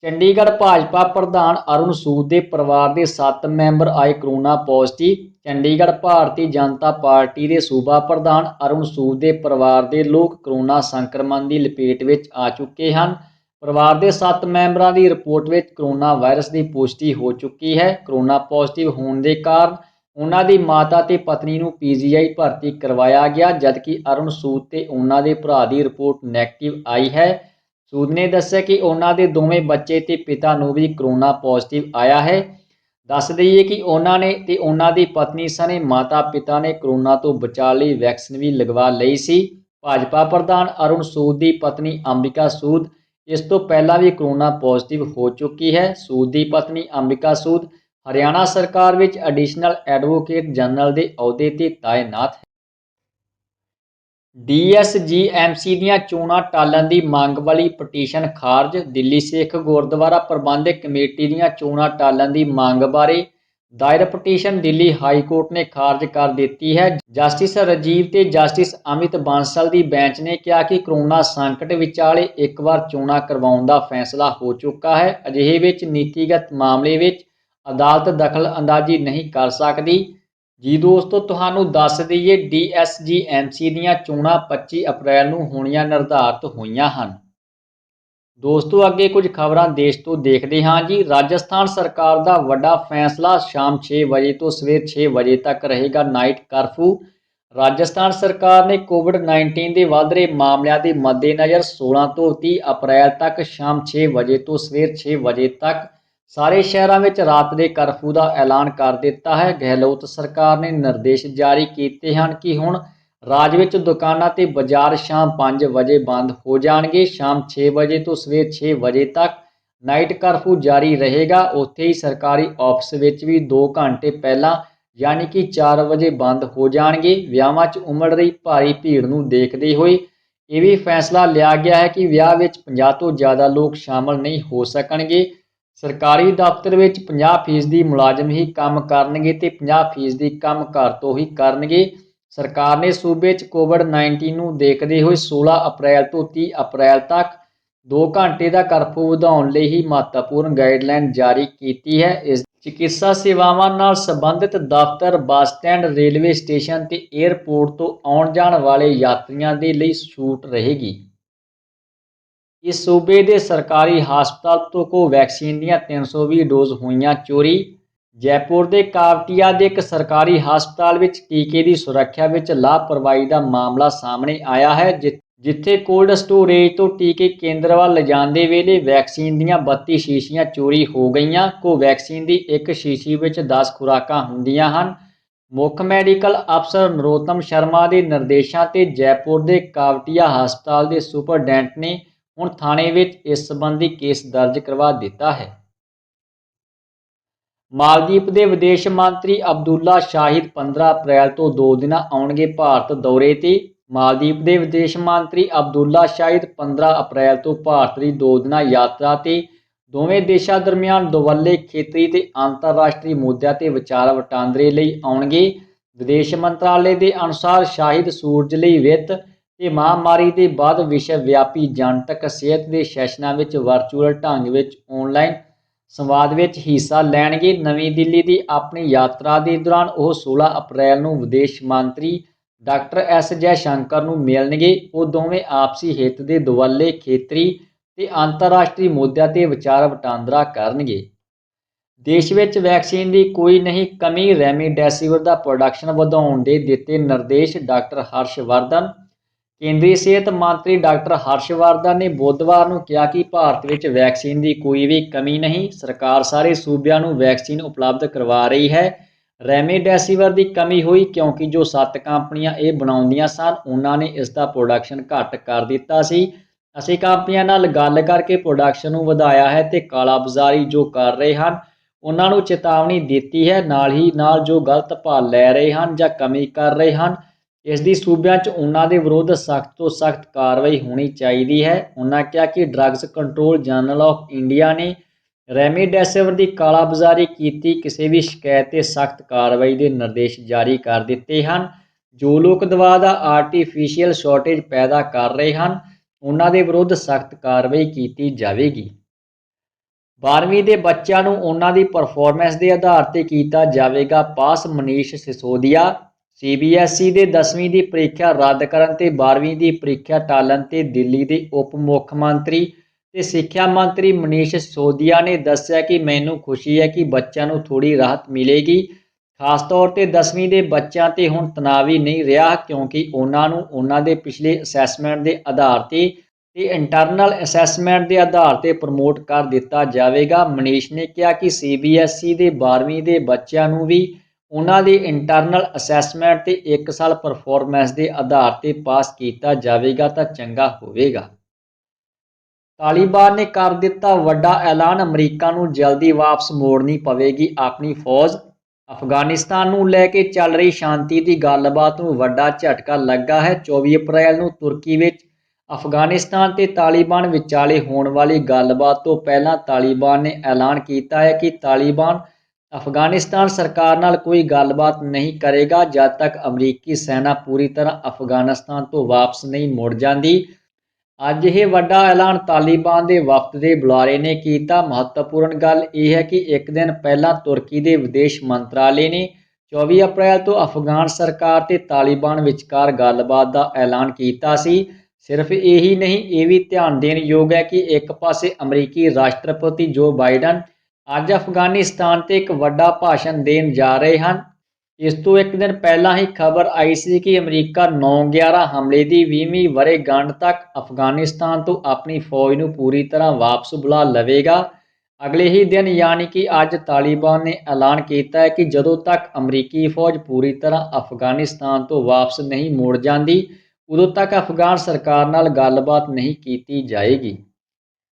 ਚੰਡੀਗੜ੍ਹ ਭਾਜਪਾ ਪ੍ਰਧਾਨ ਅਰੁਣ ਸੂਦ ਦੇ ਪਰਿਵਾਰ ਦੇ 7 ਮੈਂਬਰ ਆਏ corona positive. Chandigarh Bharatiya Janata party ਦੇ ਸੂਬਾ ਪ੍ਰਧਾਨ ਅਰੁਣ ਸੂਦ ਦੇ ਪਰਿਵਾਰ ਦੇ ਲੋਕ ਕਰੋਨਾ ਸੰਕਰਮਣ ਦੀ ਲਪੇਟ ਵਿੱਚ ਆ ਚੁੱਕੇ ਹਨ। ਪਰਿਵਾਰ ਦੇ 7 ਮੈਂਬਰਾਂ ਦੀ ਰਿਪੋਰਟ ਵਿੱਚ ਕਰੋਨਾ ਵਾਇਰਸ ਦੀ ਪੁਸ਼ਟੀ ਹੋ ਚੁੱਕੀ ਹੈ। ਕਰੋਨਾ ਪੋਜ਼ਿਟਿਵ ਹੋਣ ਦੇ ਕਾਰਨ ਉਹਨਾਂ ਦੀ ਮਾਤਾ ਤੇ ਪਤਨੀ ਨੂੰ PGI ਭਰਤੀ ਕਰਵਾਇਆ ਗਿਆ, ਜਦਕਿ ਅਰੁਣ ਸੂਦ ਤੇ ਉਹਨਾਂ ਦੇ ਭਰਾ ਦੀ ਰਿਪੋਰਟ ਨੈਗੇਟਿਵ ਆਈ ਹੈ। ਸੂਦ ਨੇ ਦੱਸਿਆ ਕਿ ਉਹਨਾਂ ਦੇ ਦੋਵੇਂ ਬੱਚੇ ਤੇ ਪਿਤਾ ਨੂੰ ਵੀ ਕਰੋਨਾ ਪੋਜ਼ਿਟਿਵ ਆਇਆ ਹੈ। ਦੱਸ ਦਈਏ ਕਿ ਉਹਨਾਂ ਨੇ ਤੇ ਉਹਨਾਂ ਦੀ ਪਤਨੀ ਸਣੇ ਮਾਤਾ ਪਿਤਾ ਨੇ ਕਰੋਨਾ ਤੋਂ ਬਚਾਅ ਲਈ ਵੈਕਸੀਨ ਵੀ ਲਗਵਾ ਲਈ ਸੀ। ਭਾਜਪਾ ਪ੍ਰਧਾਨ ਅਰੁਣ ਸੂਦ ਦੀ ਪਤਨੀ ਅੰਬਿਕਾ ਸੂਦ ਇਸ ਤੋਂ ਪਹਿਲਾਂ ਵੀ ਕਰੋਨਾ ਪੋਜ਼ਿਟਿਵ ਹੋ ਚੁੱਕੀ ਹੈ। ਸੂਦ ਦੀ ਪਤਨੀ ਅੰਬਿਕਾ ਸੂਦ ਹਰਿਆਣਾ ਸਰਕਾਰ ਵਿੱਚ ਐਡੀਸ਼ਨਲ ਐਡਵੋਕੇਟ ਜਨਰਲ ਦੇ ਅਹੁਦੇ ਤੇ ਤਾਇਨਾਤ ਹੈ। DSGMC ਦੀਆਂ ਚੋਣਾਂ ਟਾਲਣ ਦੀ ਮੰਗ ਵਾਲੀ ਪਟੀਸ਼ਨ ਖਾਰਜ। ਦਿੱਲੀ ਸਿੱਖ ਗੁਰਦੁਆਰਾ ਪ੍ਰਬੰਧਕ ਕਮੇਟੀ ਦੀਆਂ ਚੋਣਾਂ ਟਾਲਣ ਦੀ ਮੰਗ ਬਾਰੇ ਦਾਇਰ ਪਟੀਸ਼ਨ ਦਿੱਲੀ ਹਾਈ ਕੋਰਟ ਨੇ ਖਾਰਜ ਕਰ ਦਿੱਤੀ ਹੈ। ਜਸਟਿਸ ਰਾਜੀਵ ਤੇ ਜਸਟਿਸ ਅਮਿਤ ਬਾਂਸਲ ਦੀ ਬੈਂਚ ਨੇ ਕਿਹਾ ਕਿ ਕਰੋਨਾ ਸੰਕਟ ਵਿਚਾਲੇ ਇੱਕ ਵਾਰ ਚੋਣਾਂ ਕਰਵਾਉਣ ਦਾ ਫੈਸਲਾ ਹੋ ਚੁੱਕਾ ਹੈ। ਅਜਿਹੇ ਵਿੱਚ ਨੀਤੀਗਤ ਮਾਮਲੇ ਵਿੱਚ ਅਦਾਲਤ ਦਖਲ ਅੰਦਾਜ਼ੀ ਨਹੀਂ ਕਰ ਸਕਦੀ। ਜੀ ਦੋਸਤੋ, ਤੁਹਾਨੂੰ ਦੱਸ ਦਈਏ DSGMC ਦੀਆਂ ਚੋਣਾਂ 25 ਅਪ੍ਰੈਲ ਨੂੰ ਹੋਣੀਆਂ ਨਿਰਧਾਰਤ ਹੋਈਆਂ ਹਨ। ਦੋਸਤੋ, ਅੱਗੇ ਕੁਝ ਖਬਰਾਂ ਦੇਸ਼ ਤੋਂ ਦੇਖਦੇ ਹਾਂ ਜੀ। ਰਾਜਸਥਾਨ ਸਰਕਾਰ ਦਾ ਵੱਡਾ ਫੈਸਲਾ, ਸ਼ਾਮ 6 ਵਜੇ ਤੋਂ ਸਵੇਰ 6 ਵਜੇ ਤੱਕ ਰਹੇਗਾ ਨਾਈਟ ਕਰਫਿਊ। ਰਾਜਸਥਾਨ ਸਰਕਾਰ ਨੇ COVID-19 ਦੇ ਵੱਧ ਰਹੇ ਮਾਮਲਿਆਂ ਦੇ ਮੱਦੇਨਜ਼ਰ 16 ਤੋਂ 30 ਅਪ੍ਰੈਲ ਤੱਕ ਸ਼ਾਮ 6 ਵਜੇ ਤੋਂ ਸਵੇਰ 6 ਵਜੇ ਤੱਕ ਸਾਰੇ ਸ਼ਹਿਰਾਂ ਵਿੱਚ ਰਾਤ ਦੇ ਕਰਫਿਊ ਦਾ ਐਲਾਨ ਕਰ ਦਿੱਤਾ ਹੈ। ਗਹਿਲੋਤ ਸਰਕਾਰ ਨੇ ਨਿਰਦੇਸ਼ ਜਾਰੀ ਕੀਤੇ ਹਨ ਕਿ ਹੁਣ ਰਾਜ ਵਿੱਚ ਦੁਕਾਨਾਂ ਤੇ ਬਾਜ਼ਾਰ ਸ਼ਾਮ 5 ਵਜੇ ਬੰਦ ਹੋ ਜਾਣਗੇ। ਸ਼ਾਮ 6 ਵਜੇ ਤੋਂ ਸਵੇਰ 6 ਵਜੇ ਤੱਕ ਨਾਈਟ ਕਰਫਿਊ ਜਾਰੀ ਰਹੇਗਾ। ਉੱਥੇ ਹੀ ਸਰਕਾਰੀ ਆਫਿਸ ਵਿੱਚ ਵੀ 2 ਘੰਟੇ ਪਹਿਲਾਂ ਯਾਨੀ ਕਿ 4 ਵਜੇ ਬੰਦ ਹੋ ਜਾਣਗੇ। ਵਿਆਹਾਂ 'ਚ ਉਮੜ ਰਹੀ ਭਾਰੀ ਭੀੜ ਨੂੰ ਦੇਖਦੇ ਹੋਏ ਇਹ ਵੀ ਫੈਸਲਾ ਲਿਆ ਗਿਆ ਹੈ ਕਿ ਵਿਆਹ ਵਿੱਚ 50 ਤੋਂ ਜ਼ਿਆਦਾ ਲੋਕ ਸ਼ਾਮਲ ਨਹੀਂ ਹੋ ਸਕਣਗੇ। ਸਰਕਾਰੀ ਦਫ਼ਤਰ ਵਿੱਚ 50% ਮੁਲਾਜ਼ਮ ਹੀ ਕੰਮ ਕਰਨਗੇ ਤੇ 50% ਕੰਮ ਘਰ ਤੋਂ ਹੀ ਕਰਨਗੇ। ਸਰਕਾਰ ਨੇ ਸੂਬੇ 'ਚ ਕੋਵਿਡ-19 ਨੂੰ ਦੇਖਦੇ ਹੋਏ 16 ਅਪ੍ਰੈਲ ਤੋਂ 30 ਅਪ੍ਰੈਲ ਤੱਕ 2 ਘੰਟੇ ਦਾ ਕਰਫਿਊ ਵਧਾਉਣ ਲਈ ਹੀ ਮਹੱਤਵਪੂਰਨ ਗਾਈਡਲਾਈਨ ਜਾਰੀ ਕੀਤੀ ਹੈ। ਇਸ ਚਿਕਿਤਸਾ ਸੇਵਾਵਾਂ ਨਾਲ ਸੰਬੰਧਿਤ ਦਫ਼ਤਰ, ਬੱਸ ਸਟੈਂਡ, ਰੇਲਵੇ ਸਟੇਸ਼ਨ ਤੇ ਏਅਰਪੋਰਟ ਤੋਂ ਆਉਣ ਜਾਣ ਵਾਲੇ ਯਾਤਰੀਆਂ ਦੇ ਲਈ ਛੂਟ ਰਹੇਗੀ। ਇਸ ਸੂਬੇ ਦੇ ਸਰਕਾਰੀ ਹਸਪਤਾਲ ਤੋਂ ਕੋਵੈਕਸੀਨ ਦੀਆਂ 320 ਡੋਜ਼ ਹੋਈਆਂ ਚੋਰੀ। ਜੈਪੁਰ ਦੇ ਕਾਵਟੀਆ ਦੇ ਇੱਕ ਸਰਕਾਰੀ ਹਸਪਤਾਲ ਵਿੱਚ ਟੀਕੇ ਦੀ ਸੁਰੱਖਿਆ ਵਿੱਚ ਲਾਪਰਵਾਹੀ ਦਾ ਮਾਮਲਾ ਸਾਹਮਣੇ ਆਇਆ ਹੈ, ਜਿੱਥੇ ਕੋਲਡ ਸਟੋਰੇਜ ਤੋਂ ਟੀਕੇ ਕੇਂਦਰ ਵੱਲ ਲਿਜਾਂਦੇ ਵੇਲੇ ਵੈਕਸੀਨ ਦੀਆਂ 32 ਸ਼ੀਸ਼ੀਆਂ ਚੋਰੀ ਹੋ ਗਈਆਂ। ਕੋਵੈਕਸੀਨ ਦੀ ਇੱਕ ਸ਼ੀਸ਼ੀ ਵਿੱਚ 10 ਖੁਰਾਕਾਂ ਹੁੰਦੀਆਂ ਹਨ। ਮੁੱਖ ਮੈਡੀਕਲ ਅਫਸਰ ਨਰੋਤਮ ਸ਼ਰਮਾ ਦੇ ਨਿਰਦੇਸ਼ਾਂ ਤੇ ਜੈਪੁਰ ਦੇ ਕਾਵਟੀਆ ਹਸਪਤਾਲ ਦੇ ਸੁਪਰਡੈਂਟ ਨੇ ਹੁਣ ਥਾਣੇ ਵਿੱਚ ਇਸ ਸੰਬੰਧੀ ਕੇਸ ਦਰਜ ਕਰਵਾ ਦਿੱਤਾ ਹੈ। ਮਾਲਦੀਵ ਦੇ ਵਿਦੇਸ਼ ਮੰਤਰੀ ਅਬਦੁੱਲਾ ਸ਼ਾਹਿਦ 15 ਅਪ੍ਰੈਲ ਤੋਂ 2 ਦਿਨਾਂ ਆਉਣਗੇ ਭਾਰਤ ਦੌਰੇ ਤੇ। ਮਾਲਦੀਵ ਦੇ ਵਿਦੇਸ਼ ਮੰਤਰੀ ਅਬਦੁੱਲਾ ਸ਼ਾਹਿਦ 15 ਅਪ੍ਰੈਲ ਤੋਂ ਭਾਰਤ ਦੀ 2 ਦਿਨਾਂ ਯਾਤਰਾ ਤੇ ਦੋਵੇਂ ਦੇਸ਼ਾਂ ਦਰਮਿਆਨ ਦੁਵੱਲੇ ਖੇਤਰੀ ਤੇ ਅੰਤਰਰਾਸ਼ਟਰੀ ਮੁੱਦਿਆਂ ਤੇ ਵਿਚਾਰ ਵਟਾਂਦਰੇ ਲਈ ਆਉਣਗੇ। ਵਿਦੇਸ਼ ਮੰਤਰਾਲੇ ਦੇ ਅਨੁਸਾਰ ਸ਼ਾਹਿਦ ਸੂਰਜ ਲਈ ਵਿੱਤ ਤੇ ਮਹਾਮਾਰੀ ਦੇ ਬਾਅਦ ਵਿਸ਼ਵ ਵਿਆਪੀ ਜਨਤਕ ਸਿਹਤ ਦੇ ਸੈਸ਼ਨਾਂ ਵਿੱਚ ਵਰਚੁਅਲ ਢੰਗ ਵਿੱਚ ਆਨਲਾਈਨ ਸੰਵਾਦ ਵਿੱਚ ਹਿੱਸਾ ਲੈਣਗੇ। ਨਵੀਂ ਦਿੱਲੀ ਦੀ ਆਪਣੀ ਯਾਤਰਾ ਦੇ ਦੌਰਾਨ ਉਹ 16 ਅਪ੍ਰੈਲ ਨੂੰ ਵਿਦੇਸ਼ ਮੰਤਰੀ ਡਾਕਟਰ ਐਸ ਜੈ ਸ਼ੰਕਰ ਨੂੰ ਮਿਲਣਗੇ। ਉਹ ਦੋਵੇਂ ਆਪਸੀ ਹਿੱਤ ਦੇ ਦੁਵੱਲੇ ਖੇਤਰੀ ਤੇ ਅੰਤਰਰਾਸ਼ਟਰੀ ਮੁੱਦਿਆਂ ਤੇ ਵਿਚਾਰ ਵਟਾਂਦਰਾ ਕਰਨਗੇ। ਦੇਸ਼ ਵਿੱਚ ਵੈਕਸੀਨ ਦੀ ਕੋਈ ਨਹੀਂ ਕਮੀ, ਰੈਮੀਡੈਸਿਵਰ ਦਾ ਪ੍ਰੋਡਕਸ਼ਨ ਵਧਾਉਣ ਦੇ ਦਿੱਤੇ ਨਿਰਦੇਸ਼। ਡਾਕਟਰ ਹਰਸ਼ਵਰਧਨ। ਕੇਂਦਰੀ ਸਿਹਤ ਮੰਤਰੀ ਡਾਕਟਰ ਹਰਸ਼ਵਰਧਨ ਨੇ ਬੁੱਧਵਾਰ ਨੂੰ ਕਿਹਾ ਕਿ ਭਾਰਤ ਵਿੱਚ ਵੈਕਸੀਨ ਦੀ ਕੋਈ ਵੀ ਕਮੀ ਨਹੀਂ। ਸਰਕਾਰ ਸਾਰੇ ਸੂਬਿਆਂ ਨੂੰ ਵੈਕਸੀਨ ਉਪਲਬਧ ਕਰਵਾ ਰਹੀ ਹੈ। ਰੈਮੀਡੈਸਿਵਰ ਦੀ ਕਮੀ ਹੋਈ ਕਿਉਂਕਿ ਜੋ 7 ਕੰਪਨੀਆਂ ਇਹ ਬਣਾਉਂਦੀਆਂ ਸਨ ਉਹਨਾਂ ਨੇ ਇਸ ਦਾ ਪ੍ਰੋਡਕਸ਼ਨ ਘੱਟ ਕਰ ਦਿੱਤਾ ਸੀ। ਅਸੀਂ ਕੰਪਨੀਆਂ ਨਾਲ ਗੱਲ ਕਰਕੇ ਪ੍ਰੋਡਕਸ਼ਨ ਨੂੰ ਵਧਾਇਆ ਹੈ ਤੇ ਕਾਲਾਬਾਜ਼ਾਰੀ ਜੋ ਕਰ ਰਹੇ ਹਨ ਉਹਨਾਂ ਨੂੰ ਚੇਤਾਵਨੀ ਦਿੱਤੀ ਹੈ। ਨਾਲ ਹੀ ਨਾਲ ਜੋ ਗਲਤ ਭਾਅ ਲੈ ਰਹੇ ਹਨ ਜਾਂ ਕਮੀ ਕਰ ਰਹੇ ਹਨ ਇਸ ਦੀ ਸੂਬਿਆਂ 'ਚ ਉਹਨਾਂ ਦੇ ਵਿਰੁੱਧ ਸਖਤ ਤੋਂ ਸਖਤ ਕਾਰਵਾਈ ਹੋਣੀ ਚਾਹੀਦੀ ਹੈ। ਉਹਨਾਂ ਕਿਹਾ ਕਿ drugs control general of India ਨੇ ਰੈਮੀਡੈਸਿਵਰ ਦੀ ਕਾਲਾਬਾਜ਼ਾਰੀ ਕੀਤੀ ਕਿਸੇ ਵੀ ਸ਼ਿਕਾਇਤ 'ਤੇ ਸਖਤ ਕਾਰਵਾਈ ਦੇ ਨਿਰਦੇਸ਼ ਜਾਰੀ ਕਰ ਦਿੱਤੇ ਹਨ। ਜੋ ਲੋਕ ਦਵਾ ਦਾ ਆਰਟੀਫਿਸ਼ੀਅਲ ਸ਼ਾਰਟੇਜ ਪੈਦਾ ਕਰ ਰਹੇ ਹਨ ਉਹਨਾਂ ਦੇ ਵਿਰੁੱਧ ਸਖਤ ਕਾਰਵਾਈ ਕੀਤੀ ਜਾਵੇਗੀ। 12ਵੀਂ ਦੇ ਬੱਚਿਆਂ ਨੂੰ ਉਹਨਾਂ ਦੀ ਪਰਫਾਰਮੈਂਸ ਦੇ ਆਧਾਰ ਤੇ ਕੀਤਾ ਜਾਵੇਗਾ ਪਾਸ। ਮਨੀਸ਼ ਸਿਸੋਦੀਆ। CBSE ਦੇ 10ਵੀਂ ਦੀ ਪ੍ਰੀਖਿਆ ਰੱਦ ਕਰਨ ਤੇ 12ਵੀਂ ਦੀ ਪ੍ਰੀਖਿਆ ਟਾਲਣ ਤੇ ਦਿੱਲੀ ਦੇ ਉਪ ਮੁੱਖ ਮੰਤਰੀ ਤੇ ਸਿੱਖਿਆ ਮੰਤਰੀ ਮਨੀਸ਼ ਸਿਸੋਦੀਆ ਨੇ ਦੱਸਿਆ ਕਿ ਮੈਨੂੰ ਖੁਸ਼ੀ ਹੈ ਕਿ ਬੱਚਿਆਂ ਨੂੰ ਥੋੜੀ ਰਾਹਤ ਮਿਲੇਗੀ। ਖਾਸ ਤੌਰ ਤੇ 10ਵੀਂ ਦੇ ਬੱਚਿਆਂ ਤੇ ਹੁਣ ਤਣਾਅ ਵੀ ਨਹੀਂ ਰਿਹਾ ਕਿਉਂਕਿ ਉਹਨਾਂ ਨੂੰ ਉਹਨਾਂ ਦੇ ਪਿਛਲੇ ਅਸੈਸਮੈਂਟ ਦੇ ਆਧਾਰ ਤੇ ਇੰਟਰਨਲ ਅਸੈਸਮੈਂਟ ਦੇ ਆਧਾਰ ਤੇ ਪ੍ਰਮੋਟ ਕਰ ਦਿੱਤਾ ਜਾਵੇਗਾ। ਮਨੀਸ਼ ਨੇ ਕਿਹਾ ਕਿ CBSE ਦੇ 12ਵੀਂ ਦੇ ਬੱਚਿਆਂ ਨੂੰ ਵੀ ਉਹਨਾਂ ਦੇ ਇੰਟਰਨਲ ਅਸੈਸਮੈਂਟ ਤੇ 1 ਸਾਲ ਪਰਫਾਰਮੈਂਸ ਦੇ ਆਧਾਰ ਤੇ ਪਾਸ ਕੀਤਾ ਜਾਵੇਗਾ ਤਾਂ ਚੰਗਾ ਹੋਵੇਗਾ। ਤਾਲਿਬਾਨ ਨੇ ਕਰ ਦਿੱਤਾ ਵੱਡਾ ਐਲਾਨ, ਅਮਰੀਕਾ ਨੂੰ ਜਲਦੀ ਵਾਪਸ ਮੋੜਨੀ ਪਵੇਗੀ ਆਪਣੀ ਫੌਜ। ਅਫਗਾਨਿਸਤਾਨ ਨੂੰ ਲੈ ਕੇ ਚੱਲ ਰਹੀ ਸ਼ਾਂਤੀ ਦੀ ਗੱਲਬਾਤ ਨੂੰ ਵੱਡਾ ਝਟਕਾ ਲੱਗਾ ਹੈ। 24 ਅਪ੍ਰੈਲ ਨੂੰ ਤੁਰਕੀ ਵਿੱਚ ਅਫਗਾਨਿਸਤਾਨ ਤੇ ਤਾਲਿਬਾਨ ਵਿਚਾਲੇ ਹੋਣ ਵਾਲੀ ਗੱਲਬਾਤ ਤੋਂ ਪਹਿਲਾਂ ਤਾਲਿਬਾਨ ਨੇ ਐਲਾਨ ਕੀਤਾ ਹੈ ਕਿ ਤਾਲਿਬਾਨ ਅਫਗਾਨਿਸਤਾਨ ਸਰਕਾਰ ਨਾਲ ਕੋਈ ਗੱਲਬਾਤ ਨਹੀਂ ਕਰੇਗਾ ਜਦ ਤੱਕ ਅਮਰੀਕੀ ਸੈਨਾ ਪੂਰੀ ਤਰ੍ਹਾਂ ਅਫਗਾਨਿਸਤਾਨ ਤੋਂ ਵਾਪਸ ਨਹੀਂ ਮੁੜ ਜਾਂਦੀ। ਅੱਜ ਇਹ ਵੱਡਾ ਐਲਾਨ ਤਾਲਿਬਾਨ ਦੇ ਵਫਦ ਦੇ ਬੁਲਾਰੇ ਨੇ ਕੀਤਾ। ਮਹੱਤਵਪੂਰਨ ਗੱਲ ਇਹ ਹੈ ਕਿ ਇੱਕ ਦਿਨ ਪਹਿਲਾਂ ਤੁਰਕੀ ਦੇ ਵਿਦੇਸ਼ ਮੰਤਰਾਲੇ ਨੇ 24 ਅਪ੍ਰੈਲ ਤੋਂ ਅਫਗਾਨ ਸਰਕਾਰ ਤੇ ਤਾਲਿਬਾਨ ਵਿਚਕਾਰ ਗੱਲਬਾਤ ਦਾ ਐਲਾਨ ਕੀਤਾ ਸੀ। ਸਿਰਫ ਇਹੀ ਨਹੀਂ, ਇਹ ਵੀ ਧਿਆਨ ਦੇਣ ਯੋਗ ਹੈ ਕਿ ਇੱਕ ਪਾਸੇ ਅਮਰੀਕੀ ਰਾਸ਼ਟਰਪਤੀ ਜੋ ਬਾਈਡਨ ਅੱਜ ਅਫਗਾਨਿਸਤਾਨ ਤੇ ਇੱਕ ਵੱਡਾ ਭਾਸ਼ਣ ਦੇਣ ਜਾ ਰਹੇ ਹਨ। ਇਸ ਤੋਂ ਇੱਕ ਦਿਨ ਪਹਿਲਾਂ ਹੀ ਖਬਰ ਆਈ ਸੀ ਕਿ ਅਮਰੀਕਾ 9/11 ਹਮਲੇ ਦੀ 20ਵੀਂ ਵਰ੍ਹੇਗੰਢ ਤੱਕ ਅਫਗਾਨਿਸਤਾਨ ਤੋਂ ਆਪਣੀ ਫੌਜ ਨੂੰ ਪੂਰੀ ਤਰ੍ਹਾਂ ਵਾਪਸ ਬੁਲਾ ਲਵੇਗਾ। ਅਗਲੇ ਹੀ ਦਿਨ ਯਾਨੀ ਕਿ ਅੱਜ ਤਾਲਿਬਾਨ ਨੇ ਐਲਾਨ ਕੀਤਾ ਹੈ ਕਿ ਜਦੋਂ ਤੱਕ ਅਮਰੀਕੀ ਫੌਜ ਪੂਰੀ ਤਰ੍ਹਾਂ ਅਫਗਾਨਿਸਤਾਨ ਤੋਂ ਵਾਪਸ ਨਹੀਂ ਮੁੜ ਜਾਂਦੀ ਉਦੋਂ ਤੱਕ ਅਫਗਾਨ ਸਰਕਾਰ ਨਾਲ ਗੱਲਬਾਤ ਨਹੀਂ ਕੀਤੀ ਜਾਏਗੀ।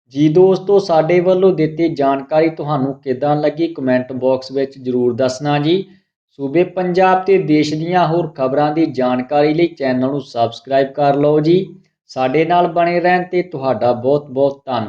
ਜੀ ਦੋਸਤੋ, ਸਾਡੇ ਵੱਲੋਂ ਦਿੱਤੀ ਜਾਣਕਾਰੀ ਤੁਹਾਨੂੰ ਕਿੱਦਾਂ ਲੱਗੀ ਕਮੈਂਟ ਬਾਕਸ ਵਿੱਚ ਜ਼ਰੂਰ ਦੱਸਣਾ ਜੀ। ਸੂਬੇ ਪੰਜਾਬ ਤੇ ਦੇਸ਼ ਦੀਆਂ ਹੋਰ ਖਬਰਾਂ ਦੀ ਜਾਣਕਾਰੀ ਲਈ ਚੈਨਲ ਨੂੰ ਸਬਸਕ੍ਰਾਈਬ ਕਰ ਲਓ ਜੀ। ਸਾਡੇ ਨਾਲ ਬਣੇ ਰਹਿਣ ਤੇ ਤੁਹਾਡਾ ਬਹੁਤ ਬਹੁਤ ਧੰਨਵਾਦ।